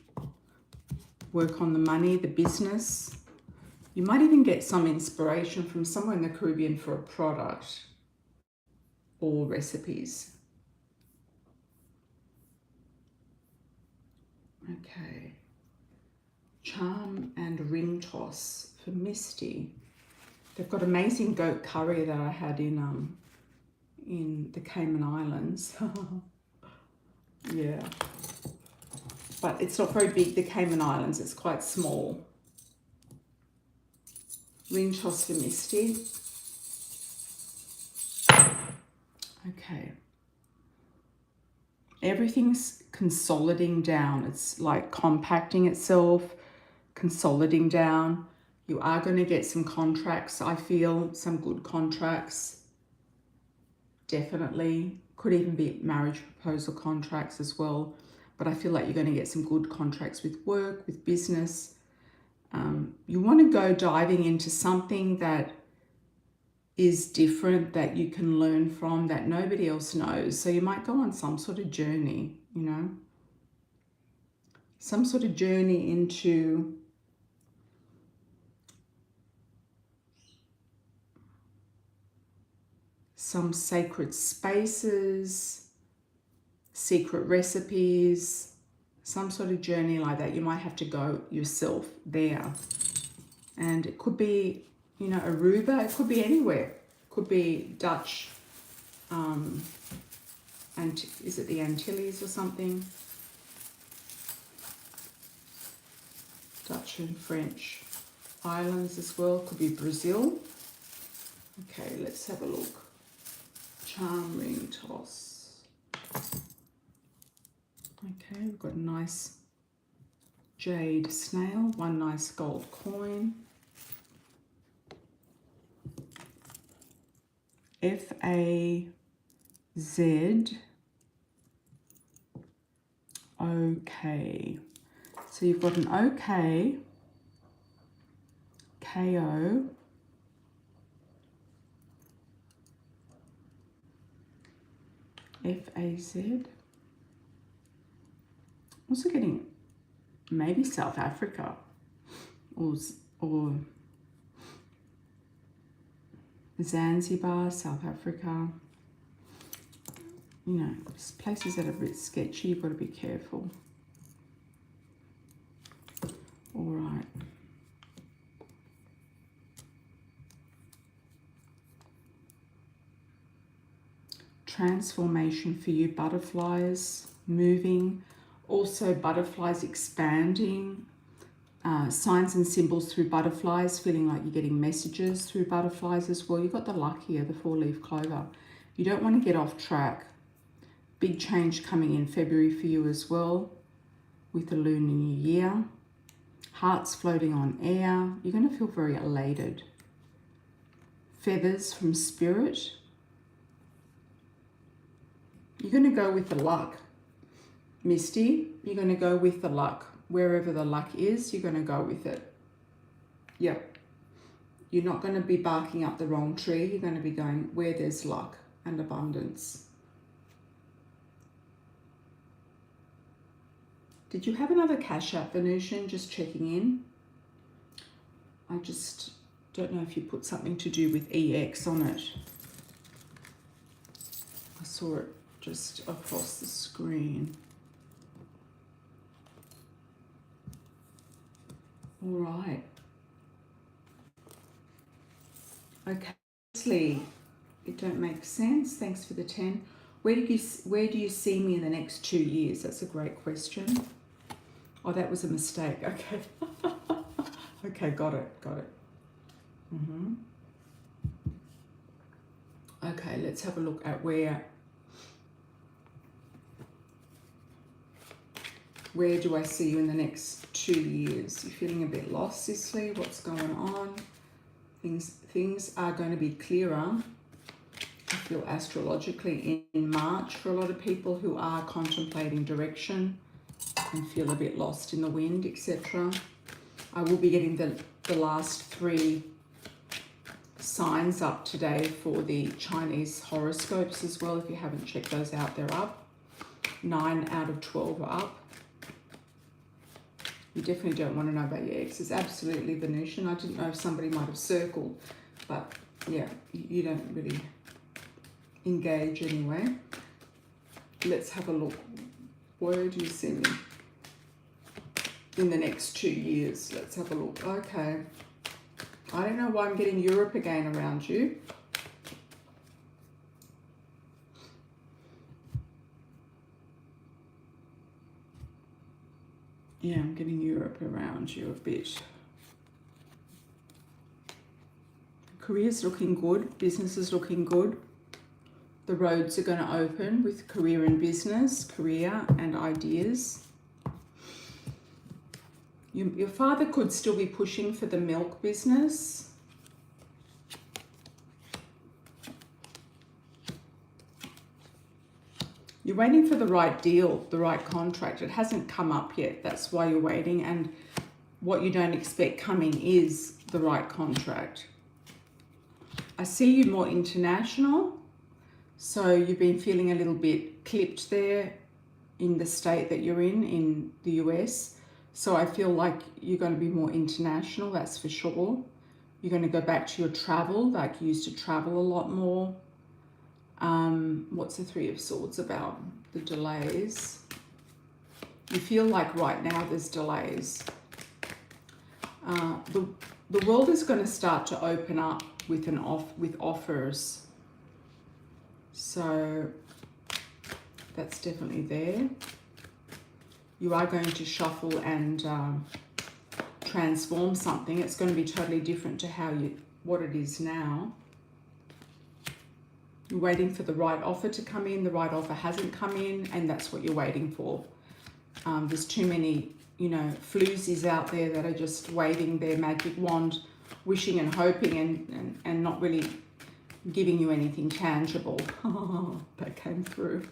Work on the money, the business. You might even get some inspiration from somewhere in the Caribbean for a product or recipes. Okay. Charm and ring toss for Misty. They've got amazing goat curry that I had in the Cayman Islands. Yeah. But it's not very big, the Cayman Islands. It's quite small. Ring toss for Misty. Okay. Everything's consolidating down. It's like compacting itself, consolidating down. You are going to get some contracts, I feel, some good contracts. Definitely. Could even be marriage proposal contracts as well. But I feel like you're going to get some good contracts with work, with business. You want to go diving into something that is different, that you can learn from, that nobody else knows. So you might go on some sort of journey, you know, some sort of journey into some sacred spaces, secret recipes, some sort of journey like that. You might have to go yourself there. And it could be, you know, Aruba. It could be anywhere. It could be Dutch, and is it the Antilles or something? Dutch and French islands as well. Could be Brazil. Okay, let's have a look. Charm ring toss. Okay, we've got a nice jade snail, one nice gold coin. FAZ. Okay. So you've got an OK, KO, FAZ. Also getting maybe South Africa or Zanzibar, South Africa. You know, places that are a bit sketchy, you've got to be careful. All right. Transformation for you, butterflies, moving. Also butterflies expanding. Signs and symbols through butterflies, feeling like you're getting messages through butterflies as well. You've got the luck here, the 4-leaf clover. You don't want to get off track. Big change coming in February for you as well with the Lunar New Year. Hearts floating on air. You're going to feel very elated. Feathers from spirit. You're going to go with the luck. Misty, you're going to go with the luck. Wherever the luck is, you're going to go with it. Yep. You're not going to be barking up the wrong tree. You're going to be going where there's luck and abundance. Did you have another Cash App, Venusian? Just checking in. I just don't know if you put something to do with EX on it. I saw it just across the screen. All right. Okay. Firstly, it don't make sense. Thanks for the 10. Where do you see me in the next 2 years? That's a great question. Oh, that was a mistake. Okay. Okay, got it. Okay, let's have a look at where do I see you in the next 2 years? You're feeling a bit lost, Cicely. What's going on? Things are going to be clearer, I feel, astrologically in March for a lot of people who are contemplating direction and feel a bit lost in the wind, etc. I will be getting the last 3 signs up today for the Chinese horoscopes as well. If you haven't checked those out, they're up. 9 out of 12 are up. You definitely don't want to know about your ex. It's absolutely Venusian. I didn't know if somebody might have circled, but yeah, you don't really engage anyway. Let's have a look. Where do you see me in the next 2 years? Let's have a look. Okay. I don't know why I'm getting Europe again around you. Yeah, I'm getting Europe around you a bit. Career's looking good. Business is looking good. The roads are going to open with career and business, career and ideas. Your father could still be pushing for the milk business. You're waiting for the right deal, the right contract. It hasn't come up yet. That's why you're waiting. And what you don't expect coming is the right contract. I see you more international. So you've been feeling a little bit clipped there in the state that you're in the US. So I feel like you're going to be more international, that's for sure. You're going to go back to your travel, like you used to travel a lot more. What's the 3 of Swords about? The delays. You feel like right now there's delays. The world is going to start to open up with offers. So that's definitely there. You are going to shuffle and transform something. It's going to be totally different to what it is now. You're waiting for the right offer to come in. The right offer hasn't come in, and that's what you're waiting for. There's too many, floozies out there that are just waving their magic wand, wishing and hoping and not really giving you anything tangible. Oh, that came through.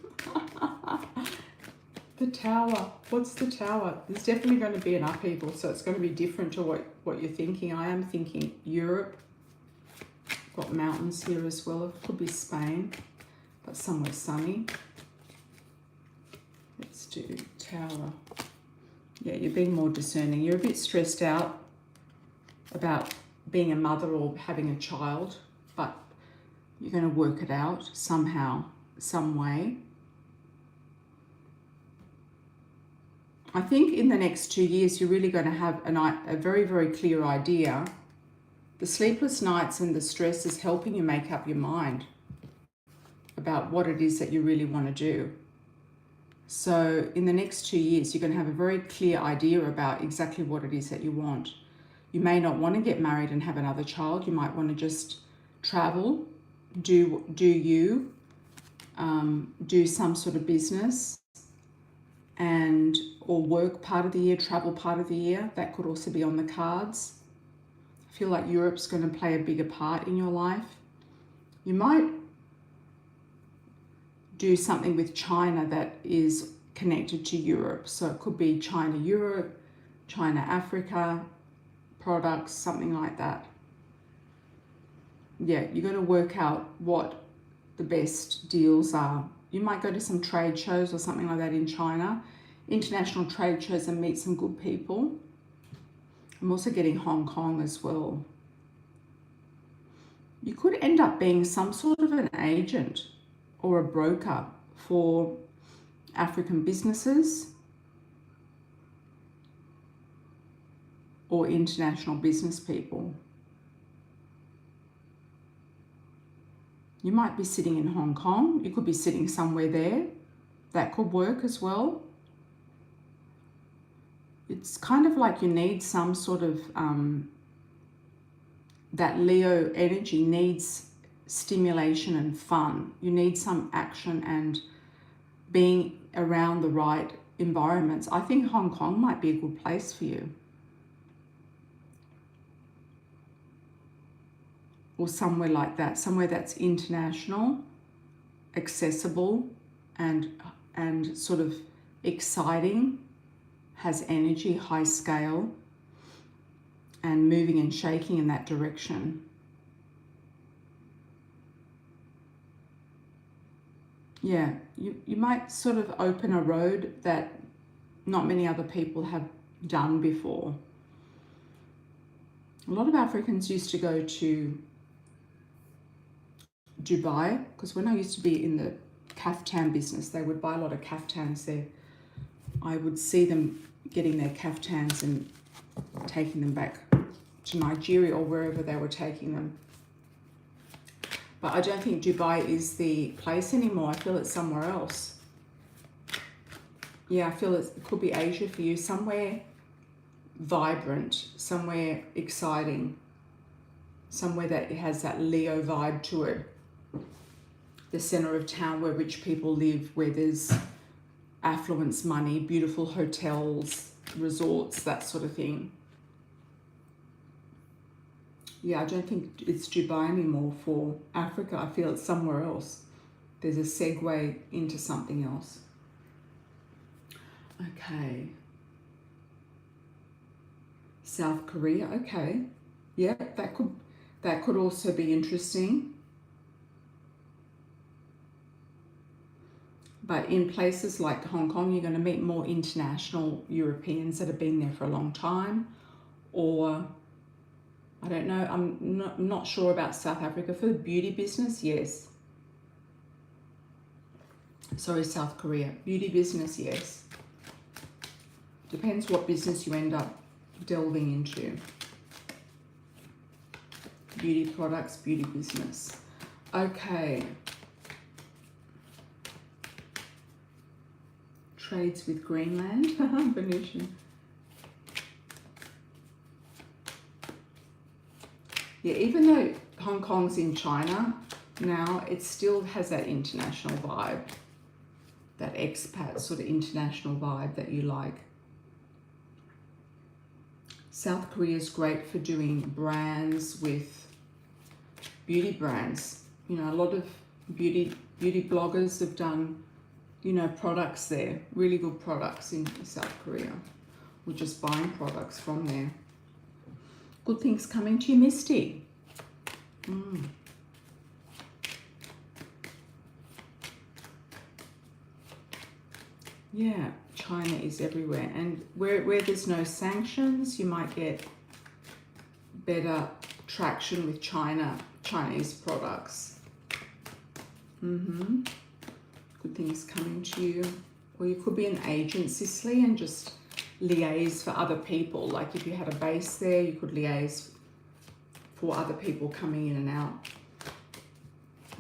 The Tower. What's the Tower? There's definitely going to be an upheaval, so it's going to be different to what you're thinking. I am thinking Europe. Got mountains here as well. It could be Spain, but somewhere sunny. Let's do Tower. Yeah, you're being more discerning. You're a bit stressed out about being a mother or having a child, but you're going to work it out somehow, some way. I think in the next 2 years, you're really going to have a very, very clear idea. The sleepless nights and the stress is helping you make up your mind about what it is that you really want to do. So in the next 2 years, you're going to have a very clear idea about exactly what it is that you want. You may not want to get married and have another child. You might want to just travel, do some sort of business, or work part of the year, travel part of the year. That could also be on the cards. I feel like Europe's going to play a bigger part in your life. You might do something with China that is connected to Europe. So it could be China-Europe, China-Africa products, something like that. Yeah, you're going to work out what the best deals are. You might go to some trade shows or something like that in China, international trade shows, and meet some good people. I'm also getting Hong Kong as well. You could end up being some sort of an agent or a broker for African businesses. or international business people. You might be sitting in Hong Kong. You could be sitting somewhere there. That could work as well. It's kind of like you need some sort of, that Leo energy needs stimulation and fun. You need some action and being around the right environments. I think Hong Kong might be a good place for you. Or somewhere like that, somewhere that's international, accessible, and sort of exciting, has energy, high scale, and moving and shaking in that direction. Yeah, you might sort of open a road that not many other people have done before. A lot of Africans used to go to Dubai, because when I used to be in the caftan business, they would buy a lot of caftans there. I would see them getting their caftans and taking them back to Nigeria or wherever they were taking them. But I don't think Dubai is the place anymore. I feel it's somewhere else. Yeah, I feel it could be Asia for you. Somewhere vibrant, somewhere exciting, somewhere that has that Leo vibe to it. The center of town where rich people live, where there's affluence, money, beautiful hotels, resorts, that sort of thing. Yeah, I don't think it's Dubai anymore for Africa. I feel it's somewhere else. There's a segue into something else. Okay. South Korea, okay. Yeah, that could also be interesting. But in places like Hong Kong, you're going to meet more international Europeans that have been there for a long time. Or, I don't know, I'm not sure about South Africa. For the beauty business, yes. Sorry, South Korea. Beauty business, yes. Depends what business you end up delving into. Beauty products, beauty business. Okay. Trades with Greenland, Venetian. Yeah, even though Hong Kong's in China now, it still has that international vibe, that expat sort of international vibe that you like. South Korea is great for doing brands with beauty brands. You know, a lot of beauty bloggers have done, you know, products there, really good products in South Korea. We're just buying products from there. Good things coming to you, Misty. Yeah, China is everywhere. And where there's no sanctions, you might get better traction with Chinese products. Good things coming to you. Or you could be an agent, Cicely, and just liaise for other people. Like if you had a base there, you could liaise for other people coming in and out,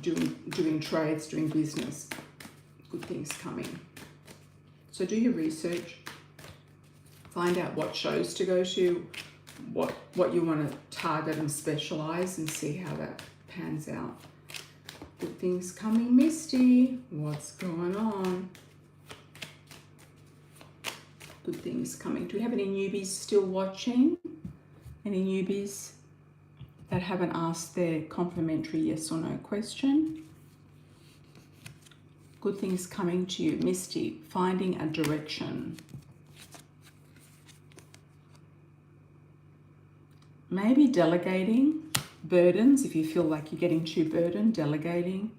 doing trades, doing business. Good things coming. So do your research. Find out what shows to go to, what you want to target and specialize, and see how that pans out. Good things coming, Misty. What's going on? Good things coming. Do we have any newbies still watching? Any newbies that haven't asked their complimentary yes or no question? Good things coming to you, Misty. Finding a direction. Maybe delegating burdens. If you feel like you're getting too burdened, delegating.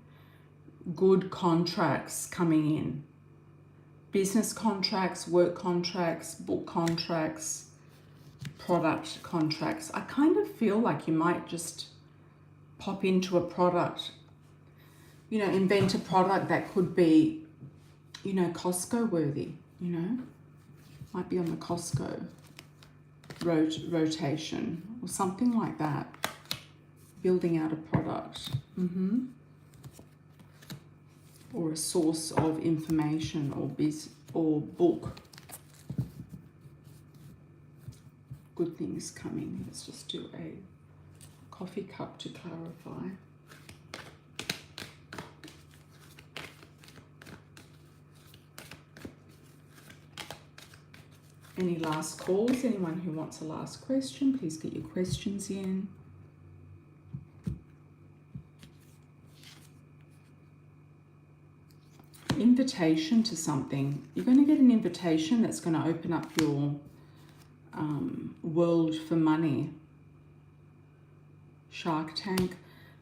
Good contracts coming in. Business contracts, work contracts, book contracts, product contracts. I kind of feel like you might just pop into a product, you know, invent a product that could be, you know, Costco worthy, you know. Might be on the Costco rotation or something like that. Building out a product. Or a source of information or book. Good things coming. Let's just do a coffee cup to clarify. Any last calls? Anyone who wants a last question, please get your questions in. Invitation to something. You're going to get an invitation that's going to open up your world for money. Shark Tank.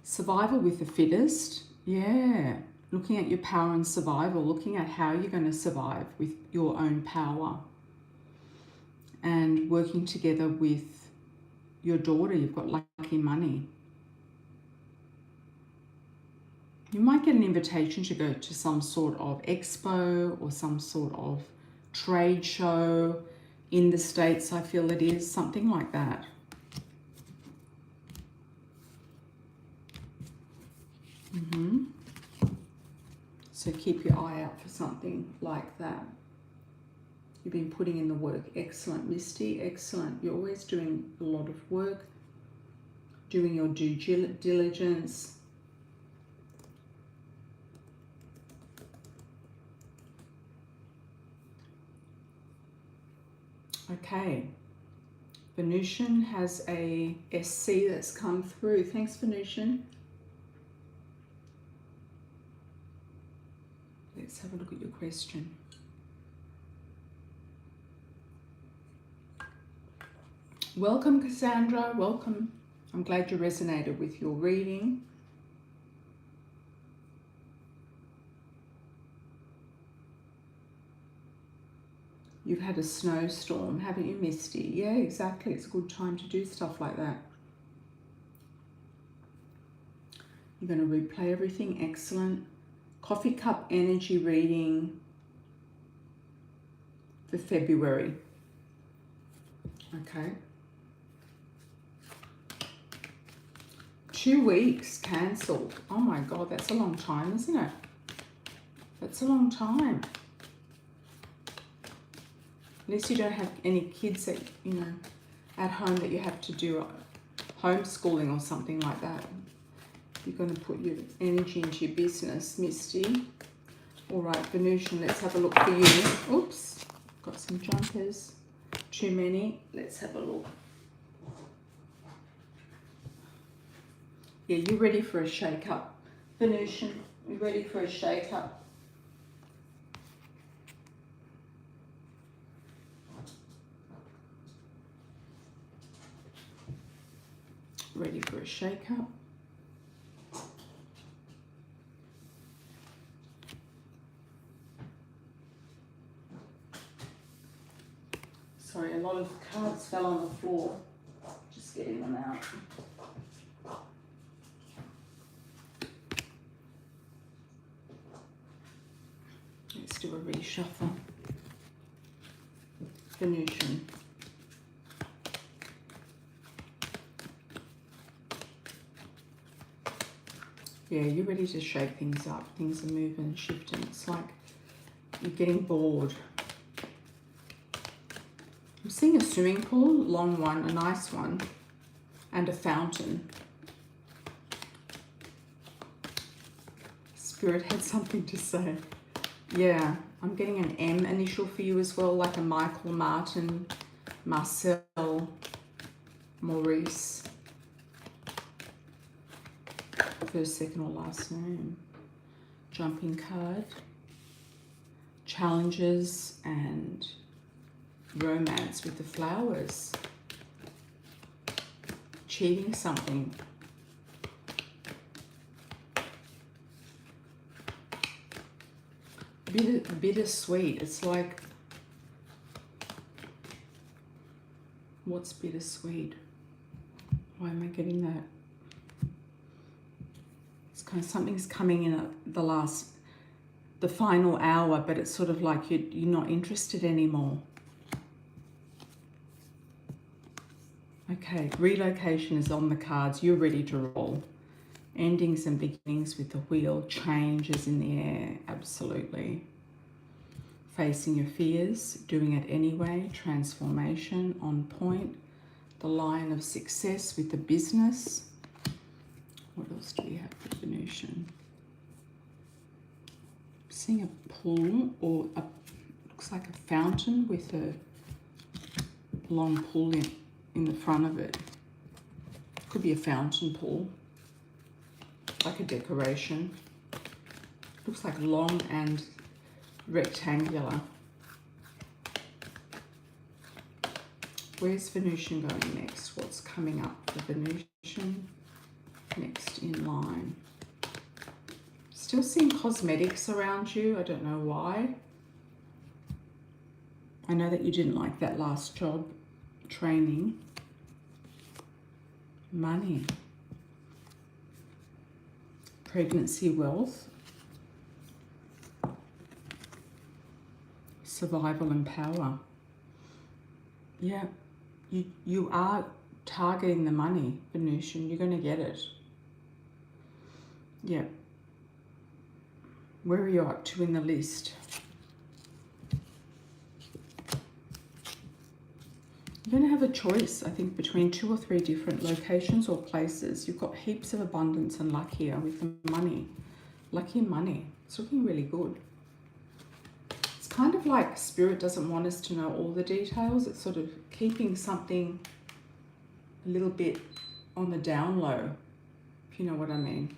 Survival with the fittest. Yeah. Looking at your power and survival. Looking at how you're going to survive with your own power. And working together with your daughter. You've got lucky money. You might get an invitation to go to some sort of expo or some sort of trade show in the States, I feel it is, something like that. So keep your eye out for something like that. You've been putting in the work. Excellent, Misty, excellent. You're always doing a lot of work, doing your due diligence. Okay, Venusian has a SC that's come through. Thanks, Venusian. Let's have a look at your question. Welcome, Cassandra. Welcome. I'm glad you resonated with your reading. You've had a snowstorm, haven't you, Misty? Yeah, exactly. It's a good time to do stuff like that. You're going to replay everything. Excellent. Coffee cup energy reading for February. Okay. 2 weeks cancelled. Oh my God, that's a long time, isn't it? That's a long time. Unless you don't have any kids that, you know, at home that you have to do homeschooling or something like that. You're going to put your energy into your business, Misty. All right, Venusian, let's have a look for you. Oops, got some jumpers. Too many. Let's have a look. Yeah, you ready for a shake-up, Venusian? You ready for a shake-up? Ready for a shake-up. Sorry, a lot of cards fell on the floor. Just getting them out. Let's do a reshuffle. Venusian. Yeah, you're ready to shake things up. Things are moving and shifting. It's like you're getting bored. I'm seeing a swimming pool, long one, a nice one, and a fountain. Spirit had something to say. Yeah, I'm getting an M initial for you as well, like a Michael, Martin, Marcel, Maurice. First, second, or last name. Jumping card. Challenges and romance with the flowers. Achieving something. Bittersweet. It's like, what's bittersweet? Why am I getting that? It's kind of something's coming in at the final hour, but it's sort of like you're not interested anymore. Okay, relocation is on the cards. You're ready to roll. Endings and beginnings with the wheel. Changes in the air. Absolutely. Facing your fears. Doing it anyway. Transformation on point. The Lion of Success with the business. What else do we have for Venusian? Seeing a pool or a looks like a fountain with a long pool in the front of it. Could be a fountain pool, like a decoration. Looks like long and rectangular. Where's Venusian going next? What's coming up for Venusian next in line? Still seeing cosmetics around you. I don't know why. I know that you didn't like that last job, training. Money. Pregnancy, wealth. Survival and power. Yeah, you are targeting the money, Venusian. You're going to get it. Yeah. Where are you up to in the list? You're going to have a choice, I think, between 2 or 3 different locations or places. You've got heaps of abundance and luck here with the money. Lucky money. It's looking really good. It's kind of like Spirit doesn't want us to know all the details. It's sort of keeping something a little bit on the down low, if you know what I mean.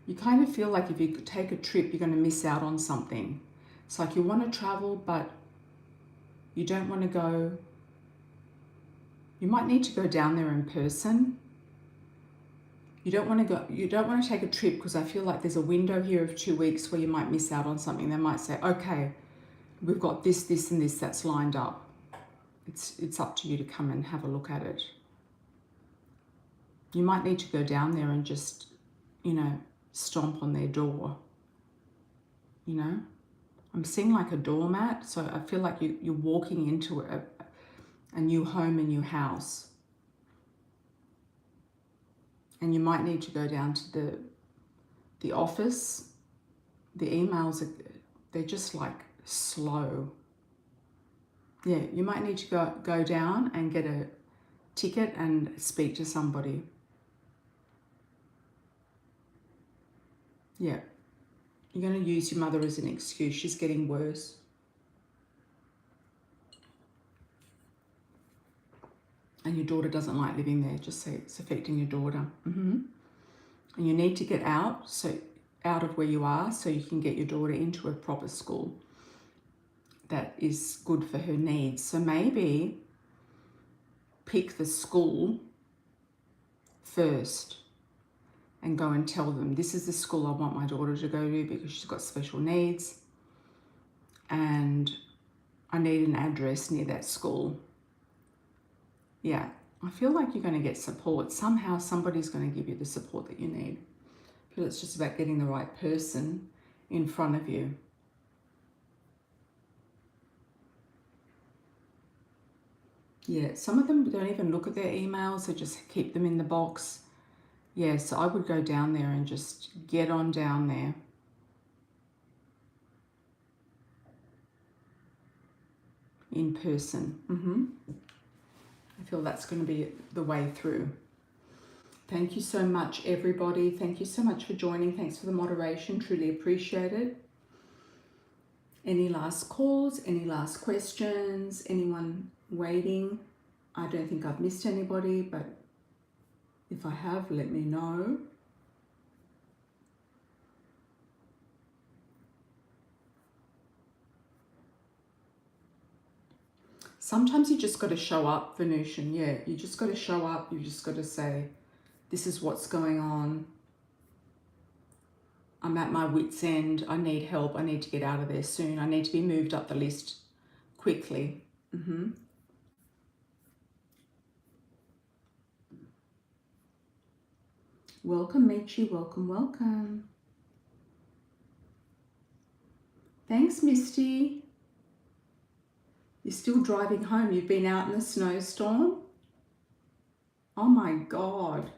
You kind of feel like if you take a trip, you're going to miss out on something. It's like you want to travel, but you don't want to go. You might need to go down there in person. You don't want to go. You don't want to take a trip because I feel like there's a window here of 2 weeks where you might miss out on something. They might say, okay, we've got this, this, and this that's lined up. It's up to you to come and have a look at it. You might need to go down there and just, you know, stomp on their door, you know. I'm seeing like a doormat, so I feel like you're walking into a new home, a new house, and you might need to go down to the office. The emails they're just like slow. Yeah, you might need to go down and get a ticket and speak to somebody. Yeah. You're going to use your mother as an excuse. She's getting worse. And your daughter doesn't like living there. Just say it's affecting your daughter. And you need to get out, so out of where you are, so you can get your daughter into a proper school that is good for her needs. So maybe pick the school first and go and tell them, this is the school I want my daughter to go to because she's got special needs and I need an address near that school. Yeah, I feel like you're going to get support. Somehow somebody's going to give you the support that you need. I feel it's just about getting the right person in front of you. Yeah, some of them don't even look at their emails. They just keep them in the box. Yeah, so I would go down there and just get on down there. In person. I feel that's going to be the way through. Thank you so much, everybody. Thank you so much for joining. Thanks for the moderation. Truly appreciate it. Any last calls? Any last questions? Anyone waiting? I don't think I've missed anybody, but if I have, let me know. Sometimes you just got to show up, Venusian. Yeah, you just got to show up. You just got to say, this is what's going on. I'm at my wit's end. I need help. I need to get out of there soon. I need to be moved up the list quickly. Welcome, Michi. Welcome, welcome. Thanks, Misty. You're still driving home. You've been out in the snowstorm. Oh my God.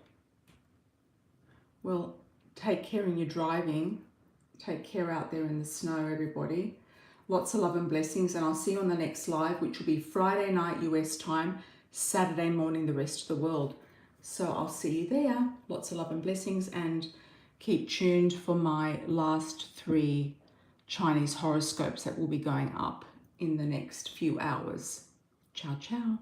Well, take care in your driving. Take care out there in the snow, everybody. Lots of love and blessings, and I'll see you on the next live, which will be Friday night US time, Saturday morning the rest of the world. So I'll see you there. Lots of love and blessings, and keep tuned for my last 3 Chinese horoscopes that will be going up in the next few hours. Ciao, ciao.